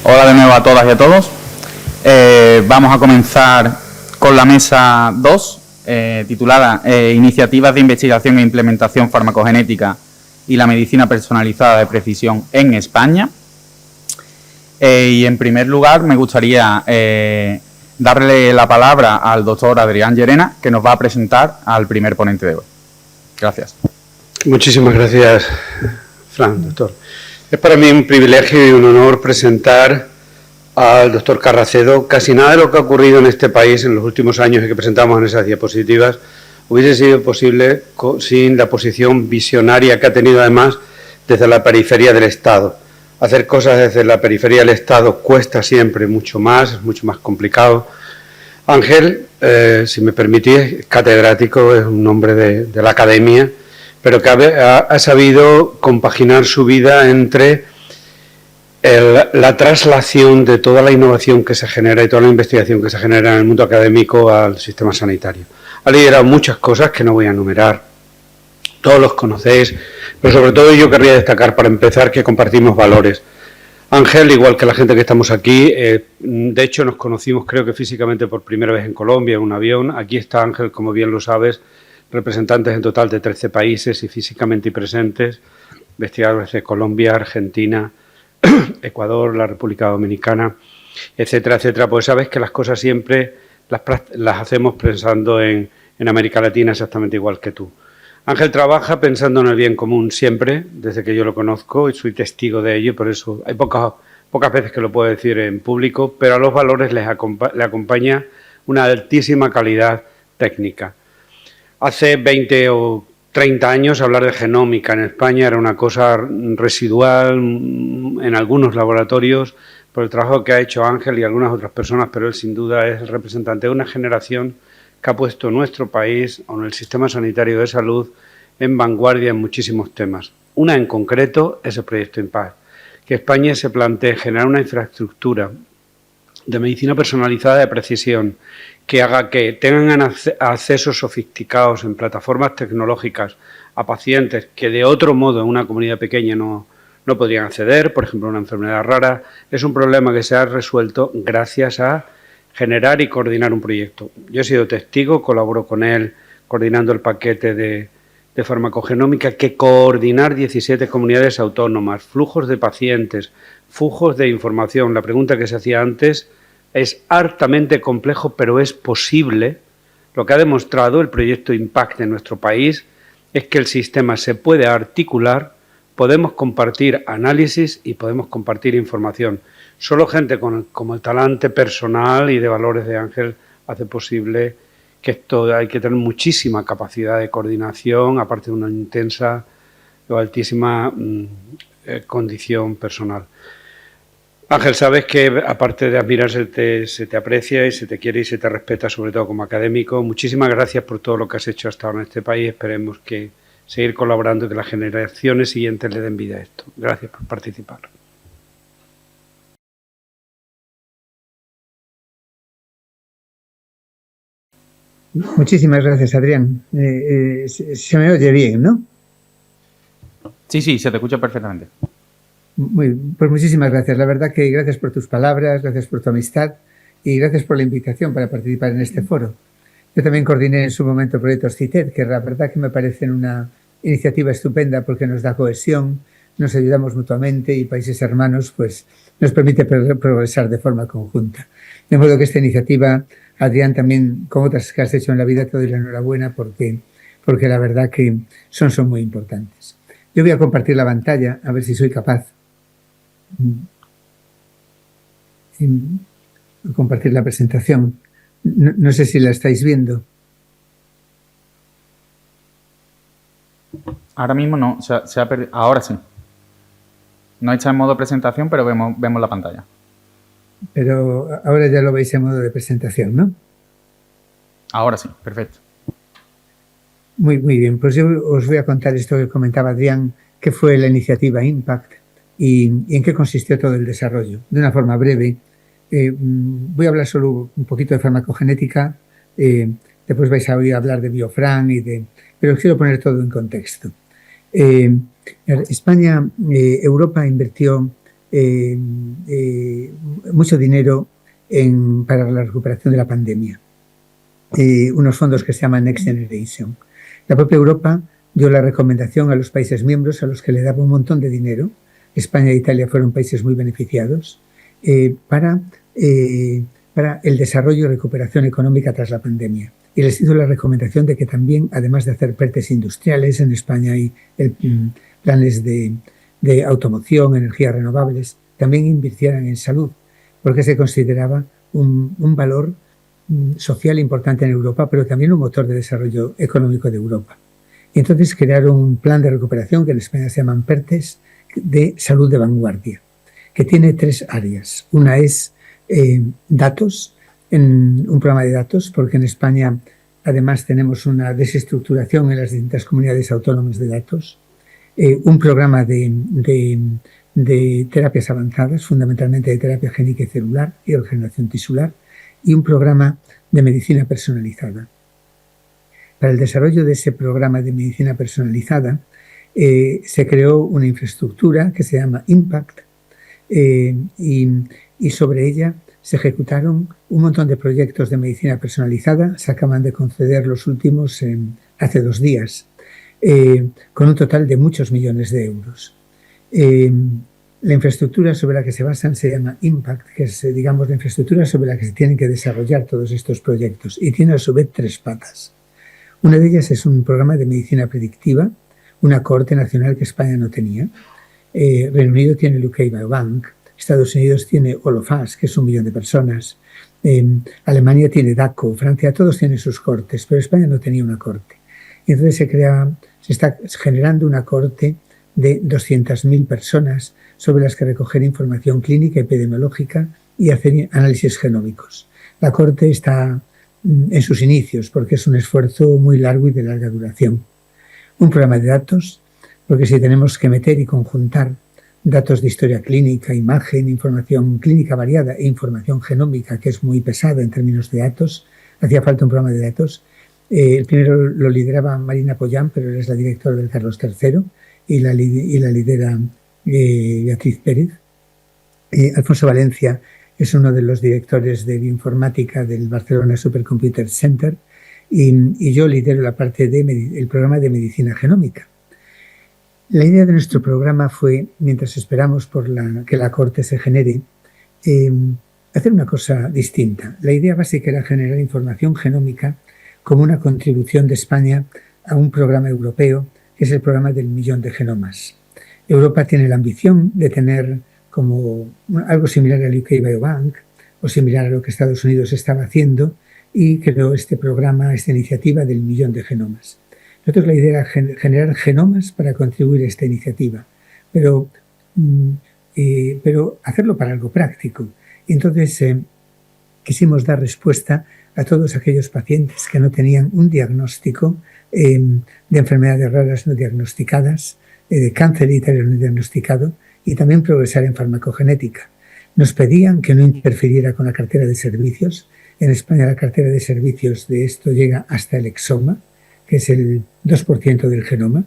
Hola de nuevo a todas y a todos. Vamos a comenzar con la mesa 2, titulada Iniciativas de investigación e implementación farmacogenética y la medicina personalizada de precisión en España. Y en primer lugar me gustaría darle la palabra al doctor Adrián Llerena, que nos va a presentar al primer ponente de hoy. Gracias. Muchísimas gracias, Fran, doctor. Es para mí un privilegio y un honor presentar al doctor Carracedo. Casi nada de lo que ha ocurrido en este país en los últimos años y que presentamos en esas diapositivas hubiese sido posible sin la posición visionaria que ha tenido además desde la periferia del Estado. Hacer cosas desde la periferia del Estado cuesta siempre mucho más, es mucho más complicado. Ángel, si me permitís, es catedrático, es un hombre de la academia, pero que ha sabido compaginar su vida entre la traslación de toda la innovación que se genera y toda la investigación que se genera en el mundo académico al sistema sanitario. Ha liderado muchas cosas que no voy a enumerar, todos los conocéis, pero sobre todo yo querría destacar, para empezar, que compartimos valores. Ángel, igual que la gente que estamos aquí, de hecho nos conocimos creo que físicamente por primera vez en Colombia, en un avión. Aquí está Ángel, como bien lo sabes, representantes en total de 13 países y físicamente presentes, investigadores de Colombia, Argentina, Ecuador, la República Dominicana, etcétera, etcétera. Pues sabes que las cosas siempre las hacemos pensando en América Latina exactamente igual que tú. Ángel trabaja pensando en el bien común siempre, desde que yo lo conozco y soy testigo de ello, por eso hay pocas veces que lo puedo decir en público, pero a los valores le acompaña una altísima calidad técnica. Hace 20 o 30 años hablar de genómica en España era una cosa residual en algunos laboratorios por el trabajo que ha hecho Ángel y algunas otras personas, pero él sin duda es el representante de una generación que ha puesto nuestro país o en el sistema sanitario de salud en vanguardia en muchísimos temas. Una en concreto es el proyecto IMPACT, que España se plantee generar una infraestructura de medicina personalizada de precisión que haga que tengan accesos sofisticados en plataformas tecnológicas a pacientes que de otro modo en una comunidad pequeña no podrían acceder, por ejemplo una enfermedad rara. Es un problema que se ha resuelto gracias a generar y coordinar un proyecto. Yo he sido testigo, colaboro con él coordinando el paquete de farmacogenómica, que coordinar 17 comunidades autónomas, flujos de pacientes, flujos de información. La pregunta que se hacía antes es hartamente complejo, pero es posible. Lo que ha demostrado el proyecto IMPACT en nuestro país es que el sistema se puede articular, podemos compartir análisis y podemos compartir información. Solo gente como el talante personal y de valores de Ángel hace posible que esto. Hay que tener muchísima capacidad de coordinación, aparte de una intensa o altísima condición personal. Ángel, sabes que aparte de admirar se te aprecia y se te quiere y se te respeta, sobre todo como académico. Muchísimas gracias por todo lo que has hecho hasta ahora en este país. Esperemos que seguir colaborando y que las generaciones siguientes le den vida a esto. Gracias por participar. Muchísimas gracias, Adrián. Se me oye bien, ¿no? Sí, se te escucha perfectamente. Pues muchísimas gracias. La verdad que gracias por tus palabras, gracias por tu amistad y gracias por la invitación para participar en este foro. Yo también coordiné en su momento proyectos CITED, que la verdad que me parecen una iniciativa estupenda porque nos da cohesión, nos ayudamos mutuamente y países hermanos pues nos permite progresar de forma conjunta. De modo que esta iniciativa, Adrián, también como otras que has hecho en la vida, te doy la enhorabuena porque la verdad que son muy importantes. Yo voy a compartir la pantalla a ver si soy capaz de compartir la presentación. No sé si la estáis viendo. Ahora mismo no, se ha perdido. Ahora sí. No está en modo presentación, pero vemos la pantalla. Pero ahora ya lo veis en modo de presentación, ¿no? Ahora sí, perfecto. Muy bien, pues yo os voy a contar esto que comentaba Adrián, que fue la iniciativa IMPACT y en qué consistió todo el desarrollo. De una forma breve, voy a hablar solo un poquito de farmacogenética, después vais a oír hablar de Biofran, pero quiero poner todo en contexto. España, Europa invirtió mucho dinero para la recuperación de la pandemia. Unos fondos que se llaman Next Generation. La propia Europa dio la recomendación a los países miembros a los que le daba un montón de dinero. España e Italia fueron países muy beneficiados para el desarrollo y recuperación económica tras la pandemia. Y les hizo la recomendación de que también, además de hacer PERTEs industriales, en España hay planes de automoción, energías renovables, también invirtieran en salud, porque se consideraba un valor social importante en Europa, pero también un motor de desarrollo económico de Europa. Y entonces crearon un plan de recuperación que en España se llaman PERTEs, de salud de vanguardia, que tiene 3 áreas. Una es datos, en un programa de datos, porque en España además tenemos una desestructuración en las distintas comunidades autónomas de datos, un programa de terapias avanzadas, fundamentalmente de terapia génica y celular y regeneración tisular, y un programa de medicina personalizada. Para el desarrollo de ese programa de medicina personalizada se creó una infraestructura que se llama IMPACT y sobre ella se ejecutaron un montón de proyectos de medicina personalizada. Se acaban de conceder los últimos hace 2 días, con un total de muchos millones de euros. La infraestructura sobre la que se basan se llama IMPACT, que es, digamos, la infraestructura sobre la que se tienen que desarrollar todos estos proyectos, y tiene a su vez 3 patas. Una de ellas es un programa de medicina predictiva, una cohorte nacional que España no tenía. Reino Unido tiene el UK Biobank, Estados Unidos tiene All of Us, que es 1 millón de personas, Alemania tiene DACO, Francia, todos tienen sus cohortes, pero España no tenía una cohorte. Y entonces se está generando una cohorte de 200.000 personas sobre las que recoger información clínica, epidemiológica y hacer análisis genómicos. La cohorte está en sus inicios porque es un esfuerzo muy largo y de larga duración. Un programa de datos, porque si tenemos que meter y conjuntar datos de historia clínica, imagen, información clínica variada e información genómica, que es muy pesada en términos de datos, hacía falta un programa de datos. El primero lo lideraba Marina Pollán, pero es la directora del Carlos III, y la lidera Beatriz Pérez. Alfonso Valencia es uno de los directores de bioinformática del Barcelona Supercomputer Center y yo lidero la parte del programa de medicina genómica. La idea de nuestro programa fue, mientras esperamos por que la cohorte se genere, hacer una cosa distinta. La idea básica era generar información genómica como una contribución de España a un programa europeo, que es el programa del 1.000.000 de genomas. Europa tiene la ambición de tener como algo similar al UK Biobank o similar a lo que Estados Unidos estaba haciendo y creó este programa, esta iniciativa del 1.000.000 de genomas. Nosotros la idea era generar genomas para contribuir a esta iniciativa, pero hacerlo para algo práctico. Y entonces quisimos dar respuesta a todos aquellos pacientes que no tenían un diagnóstico de enfermedades raras no diagnosticadas, de cáncer hereditario no diagnosticado, y también progresar en farmacogenética. Nos pedían que no interfiriera con la cartera de servicios. En España la cartera de servicios de esto llega hasta el exoma, que es el 2% del genoma.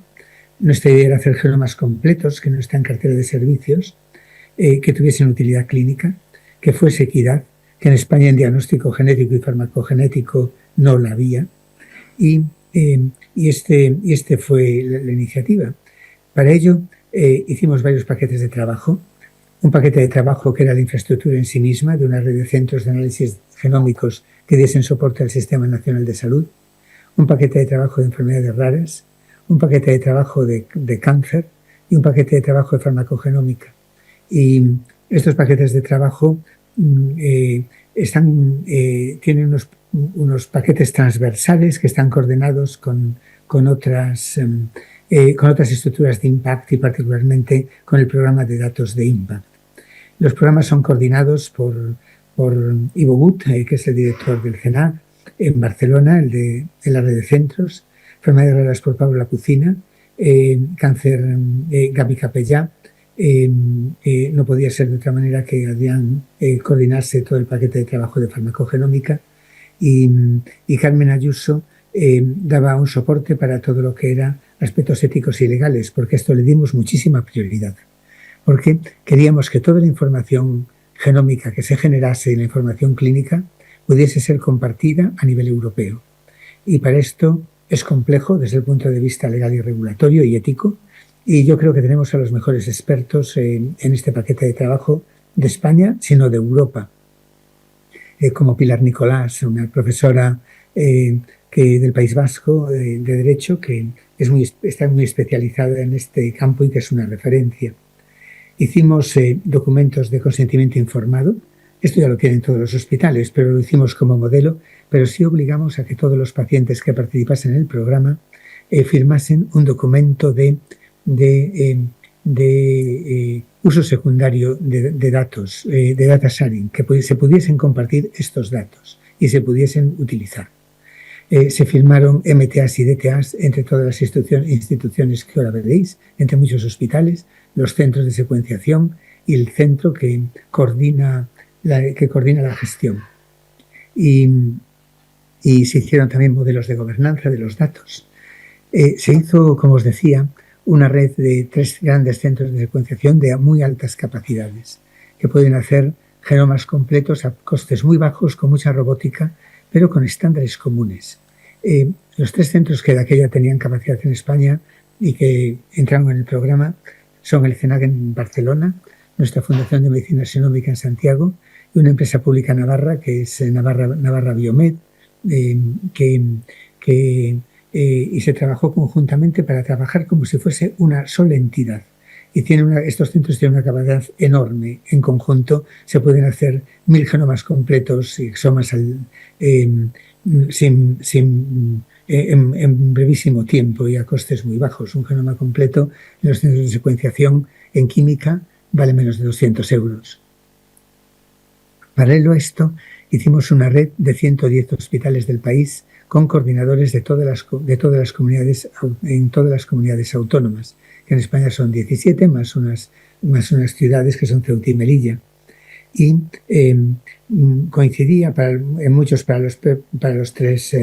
Nuestra idea era hacer genomas completos, que no están en cartera de servicios, que tuviesen utilidad clínica, que fuese equidad, que en España en diagnóstico genético y farmacogenético no la había. Y este fue la iniciativa. Para ello hicimos varios paquetes de trabajo. Un paquete de trabajo que era la infraestructura en sí misma, de una red de centros de análisis genómicos que diesen soporte al Sistema Nacional de Salud. Un paquete de trabajo de enfermedades raras, un paquete de trabajo de cáncer y un paquete de trabajo de farmacogenómica. Y estos paquetes de trabajo tienen unos paquetes transversales que están coordinados con otras estructuras de IMPACT y particularmente con el programa de datos de IMPACT. Los programas son coordinados por Ivo Gut, que es el director del CENAC, en Barcelona, el de la red de centros, enfermedades raras por Pablo Lapucina, cáncer Gaby Capellá. No podía ser de otra manera que Adrián coordinase todo el paquete de trabajo de farmacogenómica y Carmen Ayuso daba un soporte para todo lo que era aspectos éticos y legales, porque a esto le dimos muchísima prioridad. porque queríamos que toda la información genómica que se generase en la información clínica pudiese ser compartida a nivel europeo. Y para esto es complejo desde el punto de vista legal y regulatorio y ético, y yo creo que tenemos a los mejores expertos en este paquete de trabajo de España, sino de Europa, como Pilar Nicolás, una profesora del País Vasco de Derecho, que está muy especializada en este campo y que es una referencia. Hicimos documentos de consentimiento informado. Esto ya lo tienen todos los hospitales, pero lo hicimos como modelo, pero sí obligamos a que todos los pacientes que participasen en el programa firmasen un documento de uso secundario de datos, de data sharing, que se pudiesen compartir estos datos y se pudiesen utilizar. Se firmaron MTAs y DTAs entre todas las instituciones que ahora veréis, entre muchos hospitales, los centros de secuenciación y el centro que coordina la gestión. Y se hicieron también modelos de gobernanza de los datos. Se hizo, como os decía, una red de 3 grandes centros de secuenciación de muy altas capacidades, que pueden hacer genomas completos a costes muy bajos, con mucha robótica, pero con estándares comunes. Los 3 centros que de aquella tenían capacidad en España y que entraron en el programa son el CENAG en Barcelona, nuestra Fundación de Medicina Xenómica en Santiago y una empresa pública navarra que es Navarra Biomed, y se trabajó conjuntamente para trabajar como si fuese una sola entidad. Y estos centros tienen una capacidad enorme. En conjunto se pueden hacer 1000 genomas completos y exomas en brevísimo tiempo y a costes muy bajos. Un genoma completo en los centros de secuenciación en química vale menos de 200 euros. Paralelo a esto, hicimos una red de 110 hospitales del país con coordinadores de todas las comunidades, en todas las comunidades autónomas, que en España son 17, más unas ciudades que son Ceuta y Melilla. Y coincidía en muchos para los 3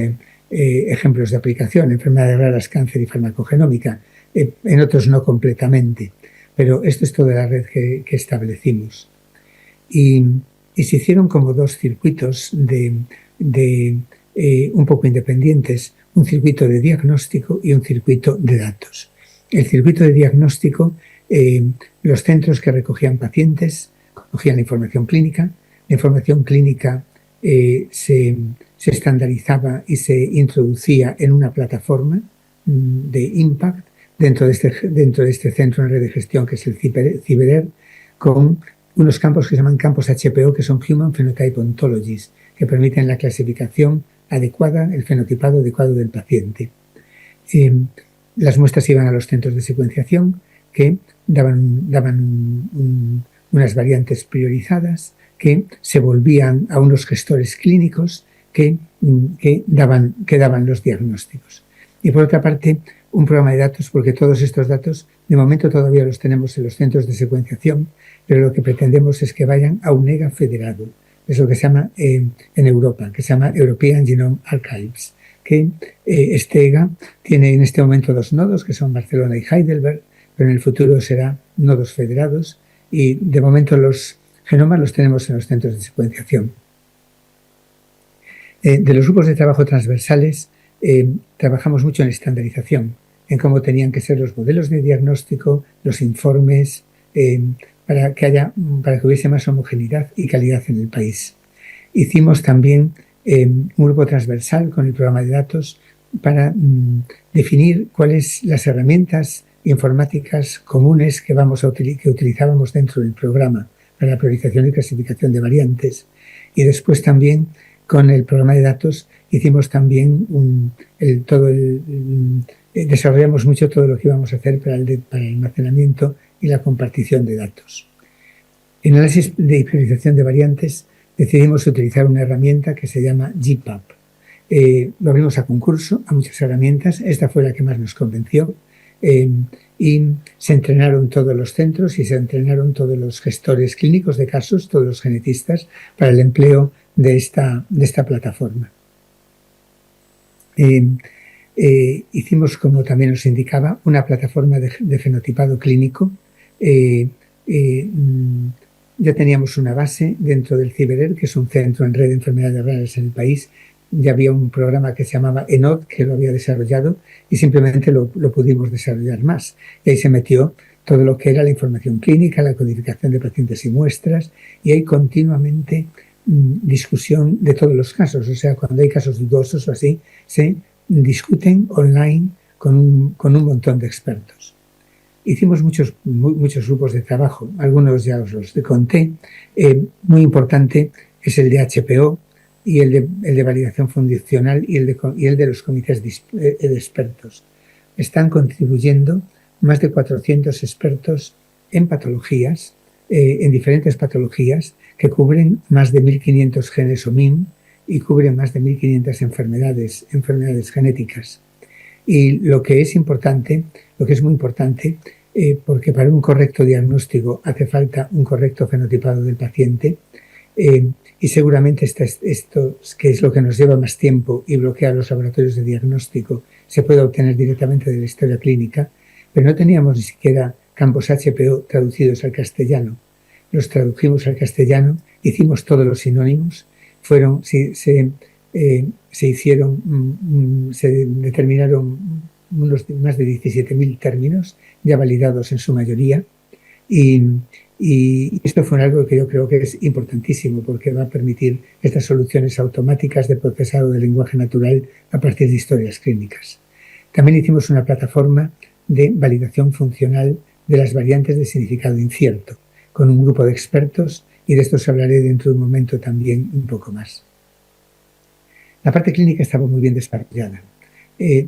ejemplos de aplicación: enfermedades raras, cáncer y farmacogenómica. En otros no completamente, pero esto es toda la red que establecimos. Y se hicieron como 2 circuitos un poco independientes, un circuito de diagnóstico y un circuito de datos. El circuito de diagnóstico, los centros que recogían pacientes cogían la información clínica se estandarizaba y se introducía en una plataforma de Impact dentro de este centro en red de gestión que es el CIBERER, con unos campos que se llaman campos HPO, que son Human Phenotype Ontologies, que permiten la clasificación adecuada, el fenotipado adecuado del paciente. Las muestras iban a los centros de secuenciación que daban unas variantes priorizadas que se volvían a unos gestores clínicos que daban los diagnósticos. Y por otra parte, un programa de datos, porque todos estos datos de momento todavía los tenemos en los centros de secuenciación, pero lo que pretendemos es que vayan a un EGA federado. Es lo que se llama en Europa, que se llama European Genome Archives, que este EGA tiene en este momento 2 nodos, que son Barcelona y Heidelberg, pero en el futuro será nodos federados, y de momento los genomas los tenemos en los centros de secuenciación. De los grupos de trabajo transversales, trabajamos mucho en estandarización, en cómo tenían que ser los modelos de diagnóstico, los informes, para que hubiese más homogeneidad y calidad en el país. Hicimos también un grupo transversal con el programa de datos para definir cuáles las herramientas informáticas comunes que utilizábamos dentro del programa para la priorización y clasificación de variantes. Y después también con el programa de datos hicimos también desarrollamos mucho todo lo que íbamos a hacer para el almacenamiento y la compartición de datos. En el análisis de priorización de variantes decidimos utilizar una herramienta que se llama GPAP. Lo abrimos a concurso, a muchas herramientas. Esta fue la que más nos convenció. Y se entrenaron todos los centros y se entrenaron todos los gestores clínicos de casos, todos los genetistas, para el empleo de esta plataforma. Hicimos, como también nos indicaba, una plataforma de fenotipado clínico ya teníamos una base dentro del CiberER, que es un centro en red de enfermedades raras en el país. Ya había un programa que se llamaba ENOD, que lo había desarrollado, y simplemente lo pudimos desarrollar más. Y ahí se metió todo lo que era la información clínica, la codificación de pacientes y muestras, y hay continuamente discusión de todos los casos. O sea, cuando hay casos dudosos o así, se discuten online con un montón de expertos. Hicimos muchos grupos de trabajo, algunos ya os los conté. Muy importante es el de HPO y el de validación funcional y el de los comités de expertos. Están contribuyendo más de 400 expertos en patologías, en diferentes patologías, que cubren más de 1.500 genes OMIM y cubren más de 1.500 enfermedades genéticas. Y lo que es muy importante, porque para un correcto diagnóstico hace falta un correcto fenotipado del paciente, y seguramente esto, que es lo que nos lleva más tiempo y bloquea los laboratorios de diagnóstico, se puede obtener directamente de la historia clínica, pero no teníamos ni siquiera campos HPO traducidos al castellano. Los tradujimos al castellano, hicimos todos los sinónimos, se determinaron más de 17.000 términos ya validados en su mayoría, y esto fue algo que yo creo que es importantísimo, porque va a permitir estas soluciones automáticas de procesado del lenguaje natural a partir de historias clínicas. También hicimos una plataforma de validación funcional de las variantes de significado incierto, con un grupo de expertos, y de esto os hablaré dentro de un momento también un poco más. La parte clínica estaba muy bien desarrollada.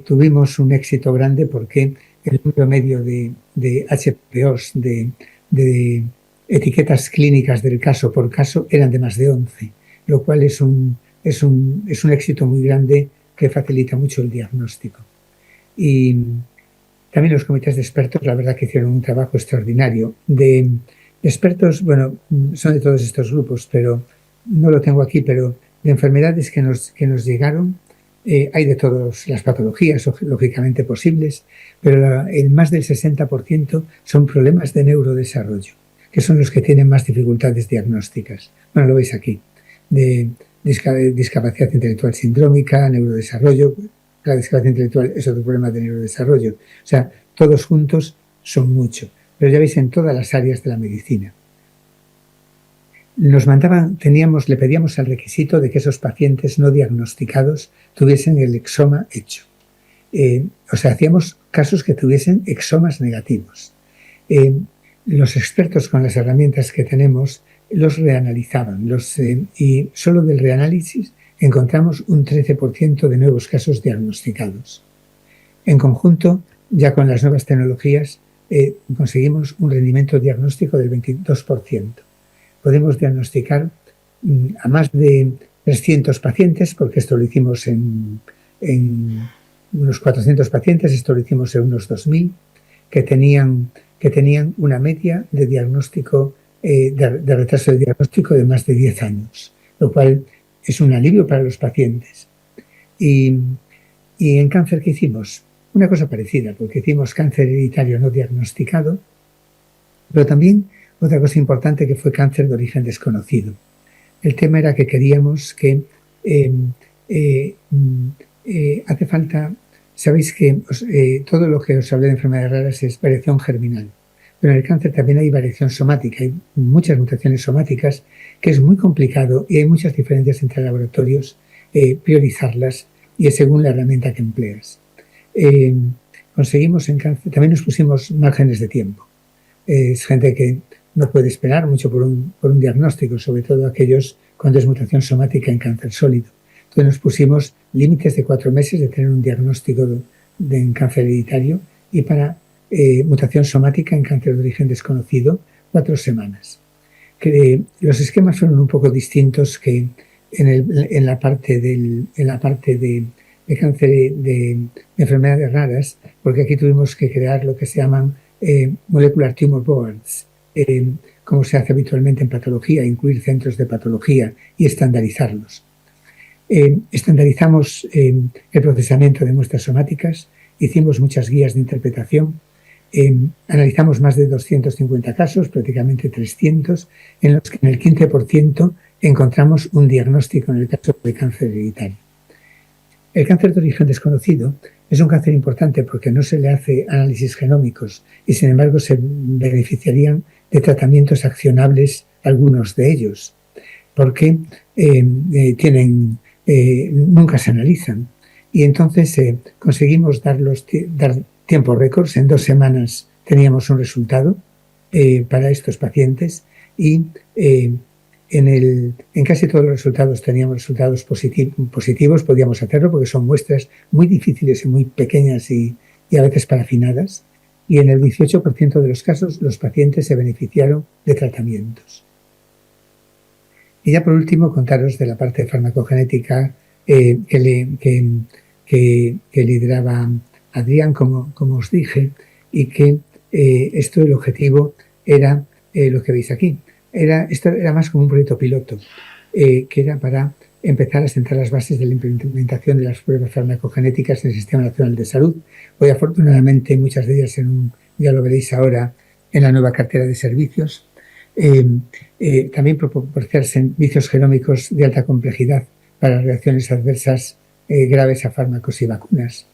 Tuvimos un éxito grande porque el número medio de HPOs, de etiquetas clínicas del caso por caso, eran de más de 11, lo cual es un éxito muy grande que facilita mucho el diagnóstico. Y también los comités de expertos, la verdad que hicieron un trabajo extraordinario. De expertos, bueno, son de todos estos grupos, pero no lo tengo aquí, pero de enfermedades que nos llegaron, hay de todas las patologías, lógicamente posibles, pero el más del 60% son problemas de neurodesarrollo, que son los que tienen más dificultades diagnósticas. Bueno, lo veis aquí, de discapacidad intelectual sindrómica, neurodesarrollo. La discapacidad intelectual es otro problema de neurodesarrollo. O sea, todos juntos son mucho, pero ya veis en todas las áreas de la medicina. Le pedíamos el requisito de que esos pacientes no diagnosticados tuviesen el exoma hecho. O sea, hacíamos casos que tuviesen exomas negativos. Los expertos, con las herramientas que tenemos, los reanalizaban y solo del reanálisis encontramos un 13% de nuevos casos diagnosticados. En conjunto, ya con las nuevas tecnologías, conseguimos un rendimiento diagnóstico del 22%. Podemos diagnosticar a más de 300 pacientes, porque esto lo hicimos en unos 400 pacientes, esto lo hicimos en unos 2.000, que tenían una media de diagnóstico, de retraso de diagnóstico de más de 10 años, lo cual es un alivio para los pacientes. Y en cáncer, ¿qué hicimos? Una cosa parecida, porque hicimos cáncer hereditario no diagnosticado, pero también otra cosa importante, que fue cáncer de origen desconocido. El tema era que queríamos que hace falta, sabéis que todo lo que os hablé de enfermedades raras es variación germinal, pero en el cáncer también hay variación somática, hay muchas mutaciones somáticas, que es muy complicado y hay muchas diferencias entre laboratorios, priorizarlas, y es según la herramienta que empleas. Conseguimos en cáncer, también nos pusimos márgenes de tiempo. Es gente que no puede esperar mucho por un diagnóstico, sobre todo aquellos cuando es mutación somática en cáncer sólido. Entonces nos pusimos límites de 4 meses de tener un diagnóstico en cáncer hereditario, y para mutación somática en cáncer de origen desconocido, 4 semanas. Los esquemas fueron un poco distintos que en la parte de cáncer de enfermedades raras, porque aquí tuvimos que crear lo que se llaman molecular tumor boards, como se hace habitualmente en patología, incluir centros de patología y estandarizarlos. Estandarizamos el procesamiento de muestras somáticas, hicimos muchas guías de interpretación, Analizamos más de 250 casos, prácticamente 300, en los que en el 15% encontramos un diagnóstico en el caso de cáncer hereditario. El cáncer de origen desconocido es un cáncer importante porque no se le hace análisis genómicos y, sin embargo, se beneficiarían de tratamientos accionables algunos de ellos, porque nunca se analizan. Y entonces conseguimos dar tiempos récords. En 2 semanas teníamos un resultado para estos pacientes y en casi todos los resultados teníamos resultados positivos, podíamos hacerlo porque son muestras muy difíciles y muy pequeñas y a veces parafinadas. Y en el 18% de los casos los pacientes se beneficiaron de tratamientos. Y ya por último contaros de la parte farmacogenética que lideraba Adrián, como os dije, y que el objetivo era lo que veis aquí. Esto era más como un proyecto piloto, que era para empezar a sentar las bases de la implementación de las pruebas farmacogenéticas en el Sistema Nacional de Salud. Hoy, afortunadamente, muchas de ellas, ya lo veréis ahora, en la nueva cartera de servicios. También proporcionar servicios genómicos de alta complejidad para reacciones adversas graves a fármacos y vacunas.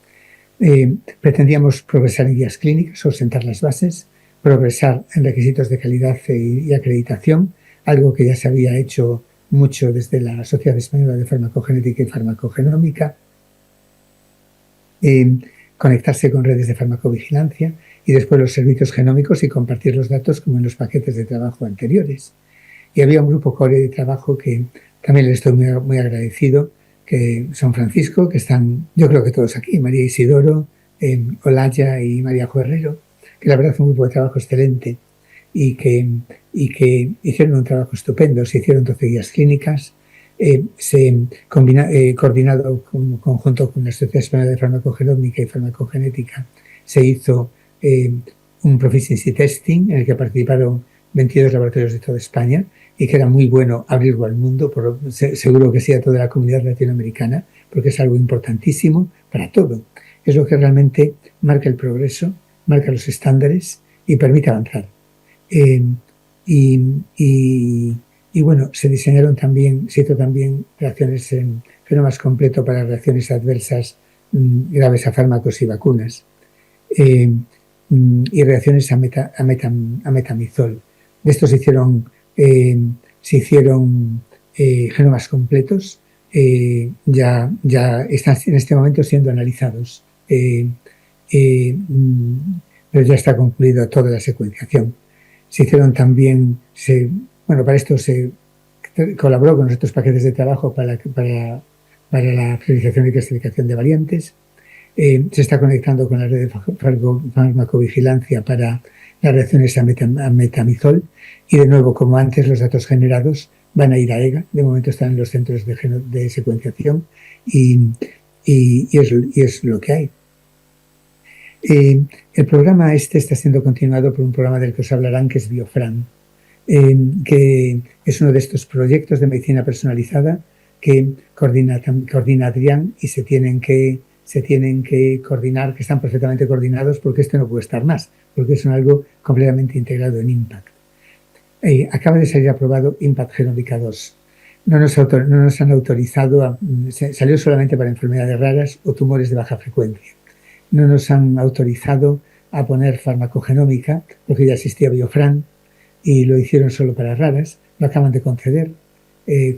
Pretendíamos progresar en guías clínicas o sentar las bases, progresar en requisitos de calidad y acreditación, algo que ya se había hecho mucho desde la Sociedad Española de Farmacogenética y Farmacogenómica, conectarse con redes de farmacovigilancia y después los servicios genómicos y compartir los datos como en los paquetes de trabajo anteriores. Y había un grupo core de trabajo que también les estoy muy agradecido, que son Francisco, que están, yo creo que todos aquí, María Isidoro, Olaya y María Herrero, que la verdad fue un grupo de trabajo excelente y que hicieron un trabajo estupendo. Se hicieron 12 guías clínicas, coordinado conjunto con la Sociedad Española de Farmacogenómica y Farmacogenética, se hizo un proficiency testing en el que participaron 22 laboratorios de toda España y que era muy bueno abrirlo al mundo, seguro que sí a toda la comunidad latinoamericana, porque es algo importantísimo para todo. Es lo que realmente marca el progreso, marca los estándares y permite avanzar. Y bueno, se hizo también reacciones en genomas completo para reacciones adversas graves a fármacos y vacunas, y reacciones a metamizol. De estos se hicieron genomas completos, ya están en este momento siendo analizados, pero ya está concluida toda la secuenciación. Se hicieron también, para esto se colaboró con los otros paquetes de trabajo para la priorización y clasificación de variantes. Se está conectando con la red de farmacovigilancia para las reacciones a metamizol y, de nuevo, como antes, los datos generados van a ir a EGA. De momento están en los centros de secuenciación y es lo que hay. El programa está siendo continuado por un programa del que os hablarán, que es Biofran, que es uno de estos proyectos de medicina personalizada que coordina Adrián, y se tienen que coordinar, que están perfectamente coordinados, porque esto no puede estar más, porque es algo completamente integrado en IMPACT. Acaba de salir aprobado IMPACT Genómica 2. No nos han autorizado, salió solamente para enfermedades raras o tumores de baja frecuencia. No nos han autorizado a poner farmacogenómica, porque ya existía Biofran y lo hicieron solo para raras. Lo acaban de conceder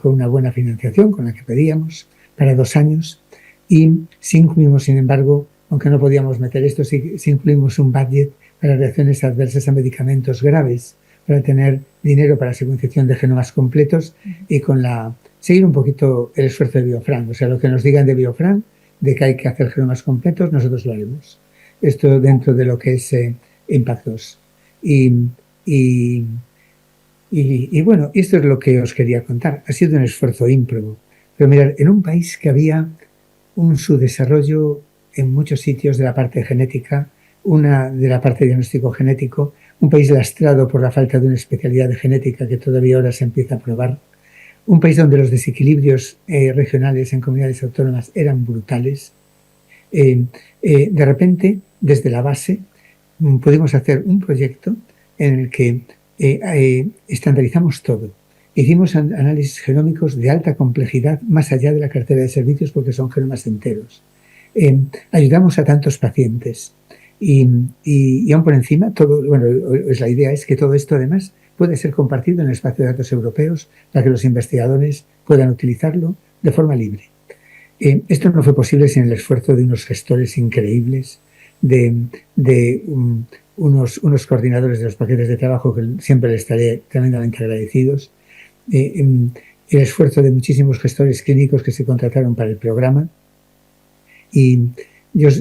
con una buena financiación, con la que pedíamos, para 2 años. Y sí incluimos, sin embargo, aunque no podíamos meter esto, sí incluimos un budget para reacciones adversas a medicamentos graves, para tener dinero para secuenciación de genomas completos y seguir un poquito el esfuerzo de Biofran. O sea, lo que nos digan de Biofran, de que hay que hacer genomas completos, nosotros lo haremos. Esto dentro de lo que es IMPACT 2. Y bueno, esto es lo que os quería contar. Ha sido un esfuerzo ímprobo. Pero mirad, en un país que había un subdesarrollo en muchos sitios de la parte genética, una de la parte de diagnóstico genético, un país lastrado por la falta de una especialidad de genética que todavía ahora se empieza a probar, un país donde los desequilibrios regionales en comunidades autónomas eran brutales. De repente, desde la base, pudimos hacer un proyecto en el que estandarizamos todo. Hicimos análisis genómicos de alta complejidad más allá de la cartera de servicios porque son genomas enteros. Ayudamos a tantos pacientes y aún por encima, la idea es que todo esto además puede ser compartido en el espacio de datos europeos para que los investigadores puedan utilizarlo de forma libre. Esto no fue posible sin el esfuerzo de unos gestores increíbles, de unos coordinadores de los paquetes de trabajo que siempre les estaré tremendamente agradecidos, el esfuerzo de muchísimos gestores clínicos que se contrataron para el programa. Y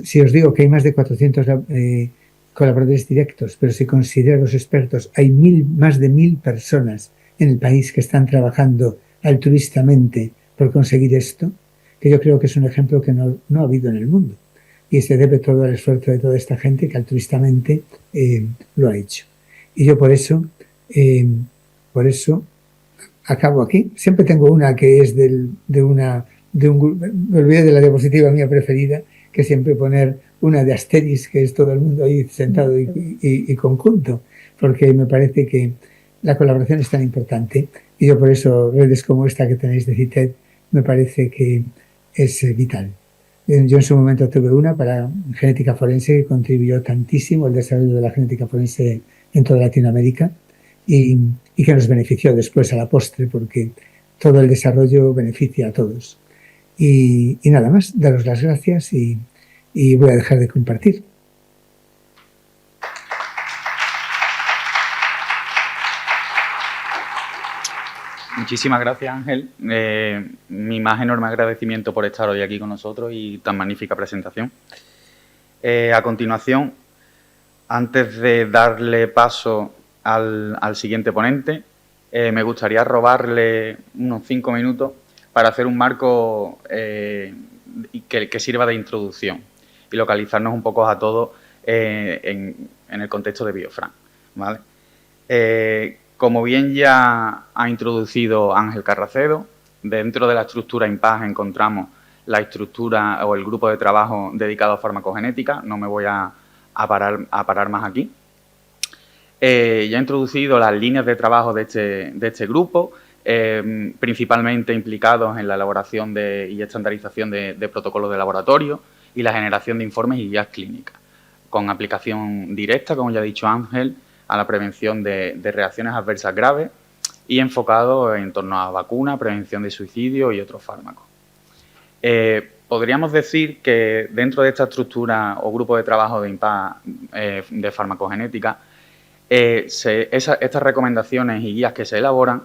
si os digo que hay más de 400 colaboradores directos, pero si considero a los expertos, hay más de 1000 personas en el país que están trabajando altruistamente por conseguir esto, que yo creo que es un ejemplo que no ha habido en el mundo. Y se debe todo al esfuerzo de toda esta gente que altruistamente lo ha hecho. Y yo por eso acabo aquí. Siempre tengo una que es me olvidé de la diapositiva mía preferida, que siempre poner una de Asteris, que es todo el mundo ahí sentado y conjunto, porque me parece que la colaboración es tan importante. Y yo por eso redes como esta que tenéis de CITED me parece que es vital. Yo en su momento tuve una para genética forense que contribuyó tantísimo al desarrollo de la genética forense en toda Latinoamérica y que nos benefició después a la postre porque todo el desarrollo beneficia a todos. Y nada más, daros las gracias y voy a dejar de compartir. Muchísimas gracias, Ángel. Mi más enorme agradecimiento por estar hoy aquí con nosotros y tan magnífica presentación. A continuación, antes de darle paso al siguiente ponente, me gustaría robarle unos 5 minutos para hacer un marco que sirva de introducción y localizarnos un poco a todos en el contexto de Biofran, ¿vale? Como bien ya ha introducido Ángel Carracedo, dentro de la estructura IMPAG encontramos la estructura o el grupo de trabajo dedicado a farmacogenética. No me voy a parar más aquí. Ya he introducido las líneas de trabajo de este grupo, principalmente implicados en la elaboración y estandarización de protocolos de laboratorio y la generación de informes y guías clínicas, con aplicación directa, como ya ha dicho Ángel, a la prevención de reacciones adversas graves y enfocado en torno a vacunas, prevención de suicidio y otros fármacos. Podríamos decir que dentro de esta estructura o grupo de trabajo de IMPAG de farmacogenética, estas recomendaciones y guías que se elaboran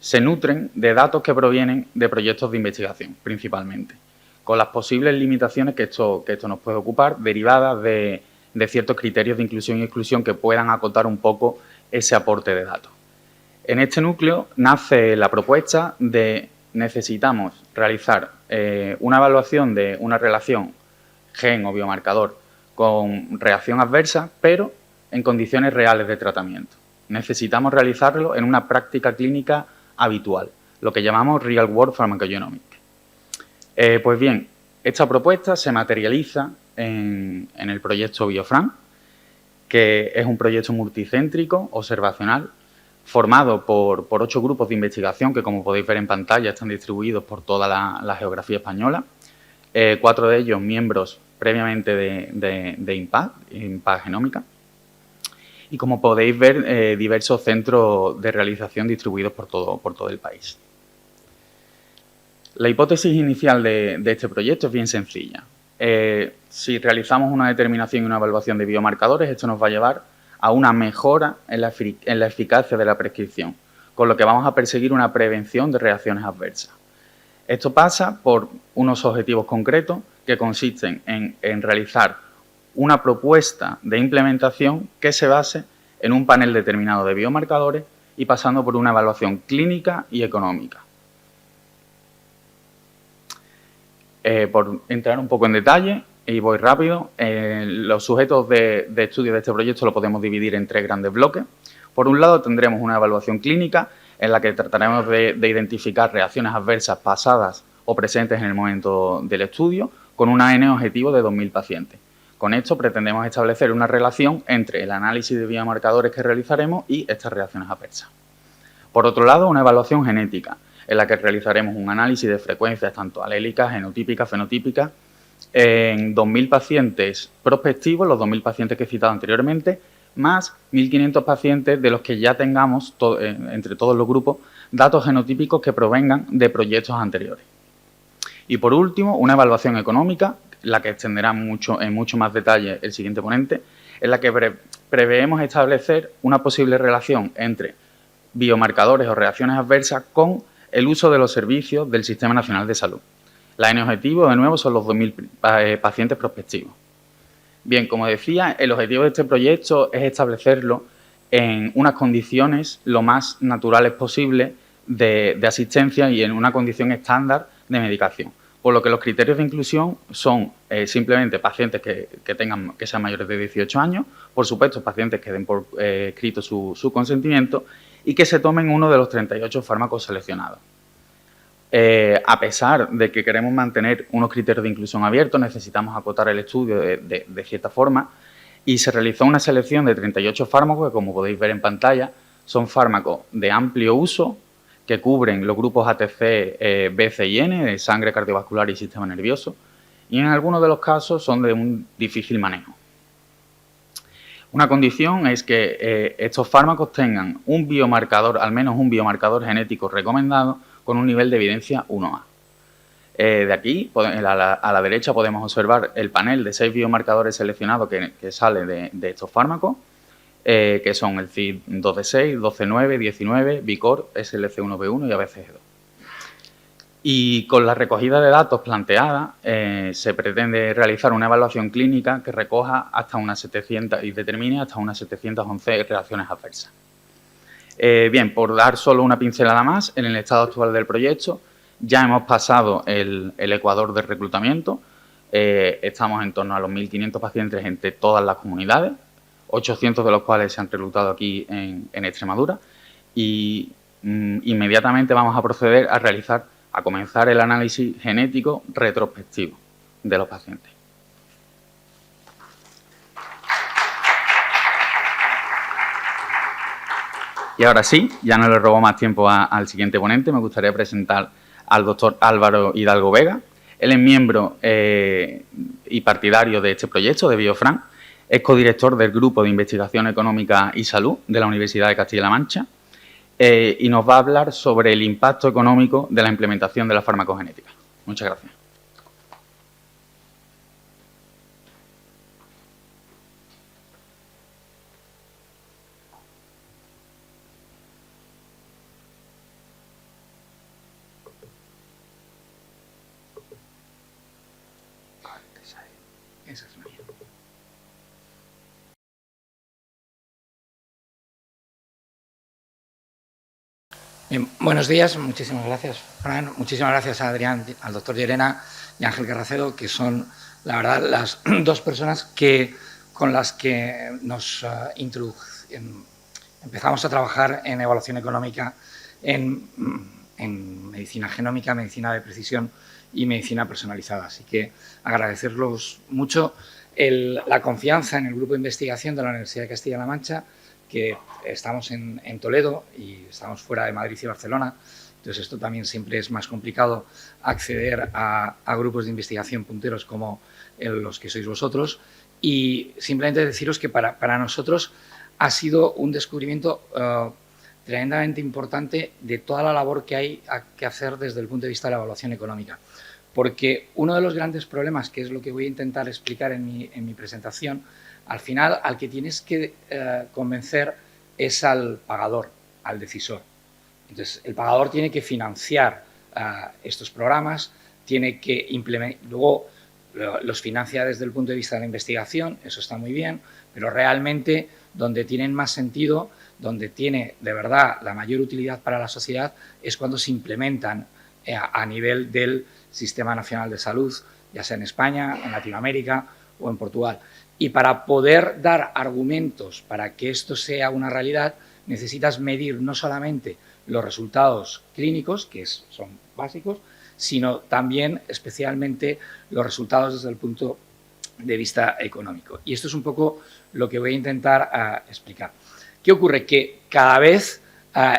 se nutren de datos que provienen de proyectos de investigación, principalmente, con las posibles limitaciones que esto nos puede ocupar, derivadas de ciertos criterios de inclusión y exclusión que puedan acotar un poco ese aporte de datos. En este núcleo nace la propuesta de necesitamos realizar una evaluación de una relación gen o biomarcador con reacción adversa, pero en condiciones reales de tratamiento. Necesitamos realizarlo en una práctica clínica habitual, lo que llamamos Real World Pharmacogenomics. Pues bien, esta propuesta se materializa en el proyecto Biofran, que es un proyecto multicéntrico, observacional, formado por 8 grupos de investigación que, como podéis ver en pantalla, están distribuidos por toda la geografía española. 4 de ellos miembros previamente de IMPAG Genómica. Y, como podéis ver, diversos centros de realización distribuidos por todo el país. La hipótesis inicial de este proyecto es bien sencilla. Si realizamos una determinación y una evaluación de biomarcadores, esto nos va a llevar a una mejora en la eficacia de la prescripción, con lo que vamos a perseguir una prevención de reacciones adversas. Esto pasa por unos objetivos concretos que consisten en realizar una propuesta de implementación que se base en un panel determinado de biomarcadores y pasando por una evaluación clínica y económica. Por entrar un poco en detalle, y voy rápido, los sujetos de estudio de este proyecto lo podemos dividir en 3 grandes bloques. Por un lado, tendremos una evaluación clínica en la que trataremos de identificar reacciones adversas pasadas o presentes en el momento del estudio, con un AN objetivo de 2.000 pacientes. Con esto pretendemos establecer una relación entre el análisis de biomarcadores que realizaremos y estas reacciones adversas. Por otro lado, una evaluación genética, en la que realizaremos un análisis de frecuencias tanto alélicas, genotípicas, fenotípicas, en 2.000 pacientes prospectivos, los 2.000 pacientes que he citado anteriormente, más 1.500 pacientes de los que ya tengamos, entre todos los grupos, datos genotípicos que provengan de proyectos anteriores. Y por último, una evaluación económica, la que extenderá en mucho más detalle el siguiente ponente, en la que preveemos establecer una posible relación entre biomarcadores o reacciones adversas con el uso de los servicios del Sistema Nacional de Salud. La N objetivo, de nuevo, son los 2.000 pacientes prospectivos. Bien, como decía, el objetivo de este proyecto es establecerlo en unas condiciones lo más naturales posible de asistencia y en una condición estándar de medicación. Por lo que los criterios de inclusión son simplemente pacientes que sean mayores de 18 años, por supuesto, pacientes que den por escrito su consentimiento y que se tomen uno de los 38 fármacos seleccionados. A pesar de que queremos mantener unos criterios de inclusión abiertos, necesitamos acotar el estudio de cierta forma y se realizó una selección de 38 fármacos que, como podéis ver en pantalla, son fármacos de amplio uso que cubren los grupos ATC, B, C y N, de sangre, cardiovascular y sistema nervioso, y en algunos de los casos son de un difícil manejo. Una condición es que estos fármacos tengan un biomarcador, al menos un biomarcador genético recomendado, con un nivel de evidencia 1A. De aquí, a la derecha, podemos observar el panel de 6 biomarcadores seleccionados que sale de estos fármacos, que son el CYP2D6, 12-9, 19, Vicor, SLC1B1 y ABCG2. Y con la recogida de datos planteada, se pretende realizar una evaluación clínica que recoja hasta unas 700 y determine hasta unas 711 reacciones adversas. Bien, por dar solo una pincelada más, en el estado actual del proyecto ya hemos pasado el ecuador de reclutamiento, estamos en torno a los 1.500 pacientes entre todas las comunidades, 800 de los cuales se han reclutado aquí en Extremadura y inmediatamente vamos a proceder a comenzar el análisis genético retrospectivo de los pacientes. Y ahora sí, ya no le robo más tiempo al siguiente ponente, me gustaría presentar al doctor Álvaro Hidalgo Vega. Él es miembro y partidario de este proyecto, de Biofran, es codirector del Grupo de Investigación Económica y Salud de la Universidad de Castilla-La Mancha y nos va a hablar sobre el impacto económico de la implementación de la farmacogenética. Muchas gracias. Esa es la mía. Bien, buenos días, muchísimas gracias, Fran, muchísimas gracias a Adrián, al doctor Llerena y Ángel Carracedo, que son, la verdad, las dos personas con las que nos empezamos a trabajar en evaluación económica en medicina genómica, medicina de precisión y medicina personalizada. Así que agradecerlos mucho la confianza en el grupo de investigación de la Universidad de Castilla-La Mancha, que estamos en Toledo y estamos fuera de Madrid y Barcelona. Entonces, esto también siempre es más complicado acceder a grupos de investigación punteros como los que sois vosotros. Y simplemente deciros que para nosotros ha sido un descubrimiento tremendamente importante de toda la labor que hay que hacer desde el punto de vista de la evaluación económica. Porque uno de los grandes problemas, que es lo que voy a intentar explicar en mi presentación, al final al que tienes que convencer es al pagador, al decisor. Entonces, el pagador tiene que financiar estos programas, tiene que implementar, luego los financia desde el punto de vista de la investigación, eso está muy bien, pero realmente donde tienen más sentido, donde tiene de verdad la mayor utilidad para la sociedad, es cuando se implementan a nivel del Sistema Nacional de Salud, ya sea en España, en Latinoamérica o en Portugal. Y para poder dar argumentos para que esto sea una realidad, necesitas medir no solamente los resultados clínicos, que son básicos, sino también especialmente los resultados desde el punto económico. Y esto es un poco lo que voy a intentar explicar. ¿Qué ocurre? Que cada vez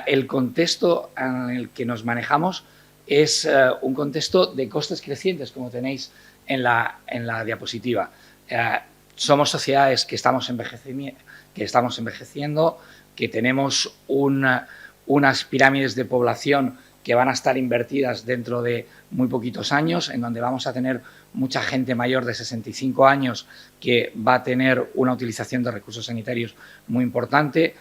el contexto en el que nos manejamos es un contexto de costes crecientes, como tenéis en la diapositiva. Somos sociedades que estamos envejeciendo, que tenemos unas pirámides de población que van a estar invertidas dentro de muy poquitos años, en donde vamos a tener mucha gente mayor de 65 años que va a tener una utilización de recursos sanitarios muy importante.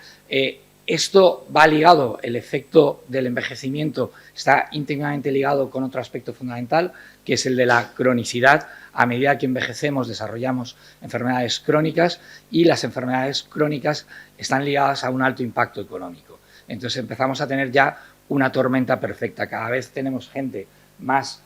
Esto va ligado, el efecto del envejecimiento está íntimamente ligado con otro aspecto fundamental, que es el de la cronicidad. A medida que envejecemos desarrollamos enfermedades crónicas y las enfermedades crónicas están ligadas a un alto impacto económico. Entonces empezamos a tener ya una tormenta perfecta. Cada vez tenemos gente más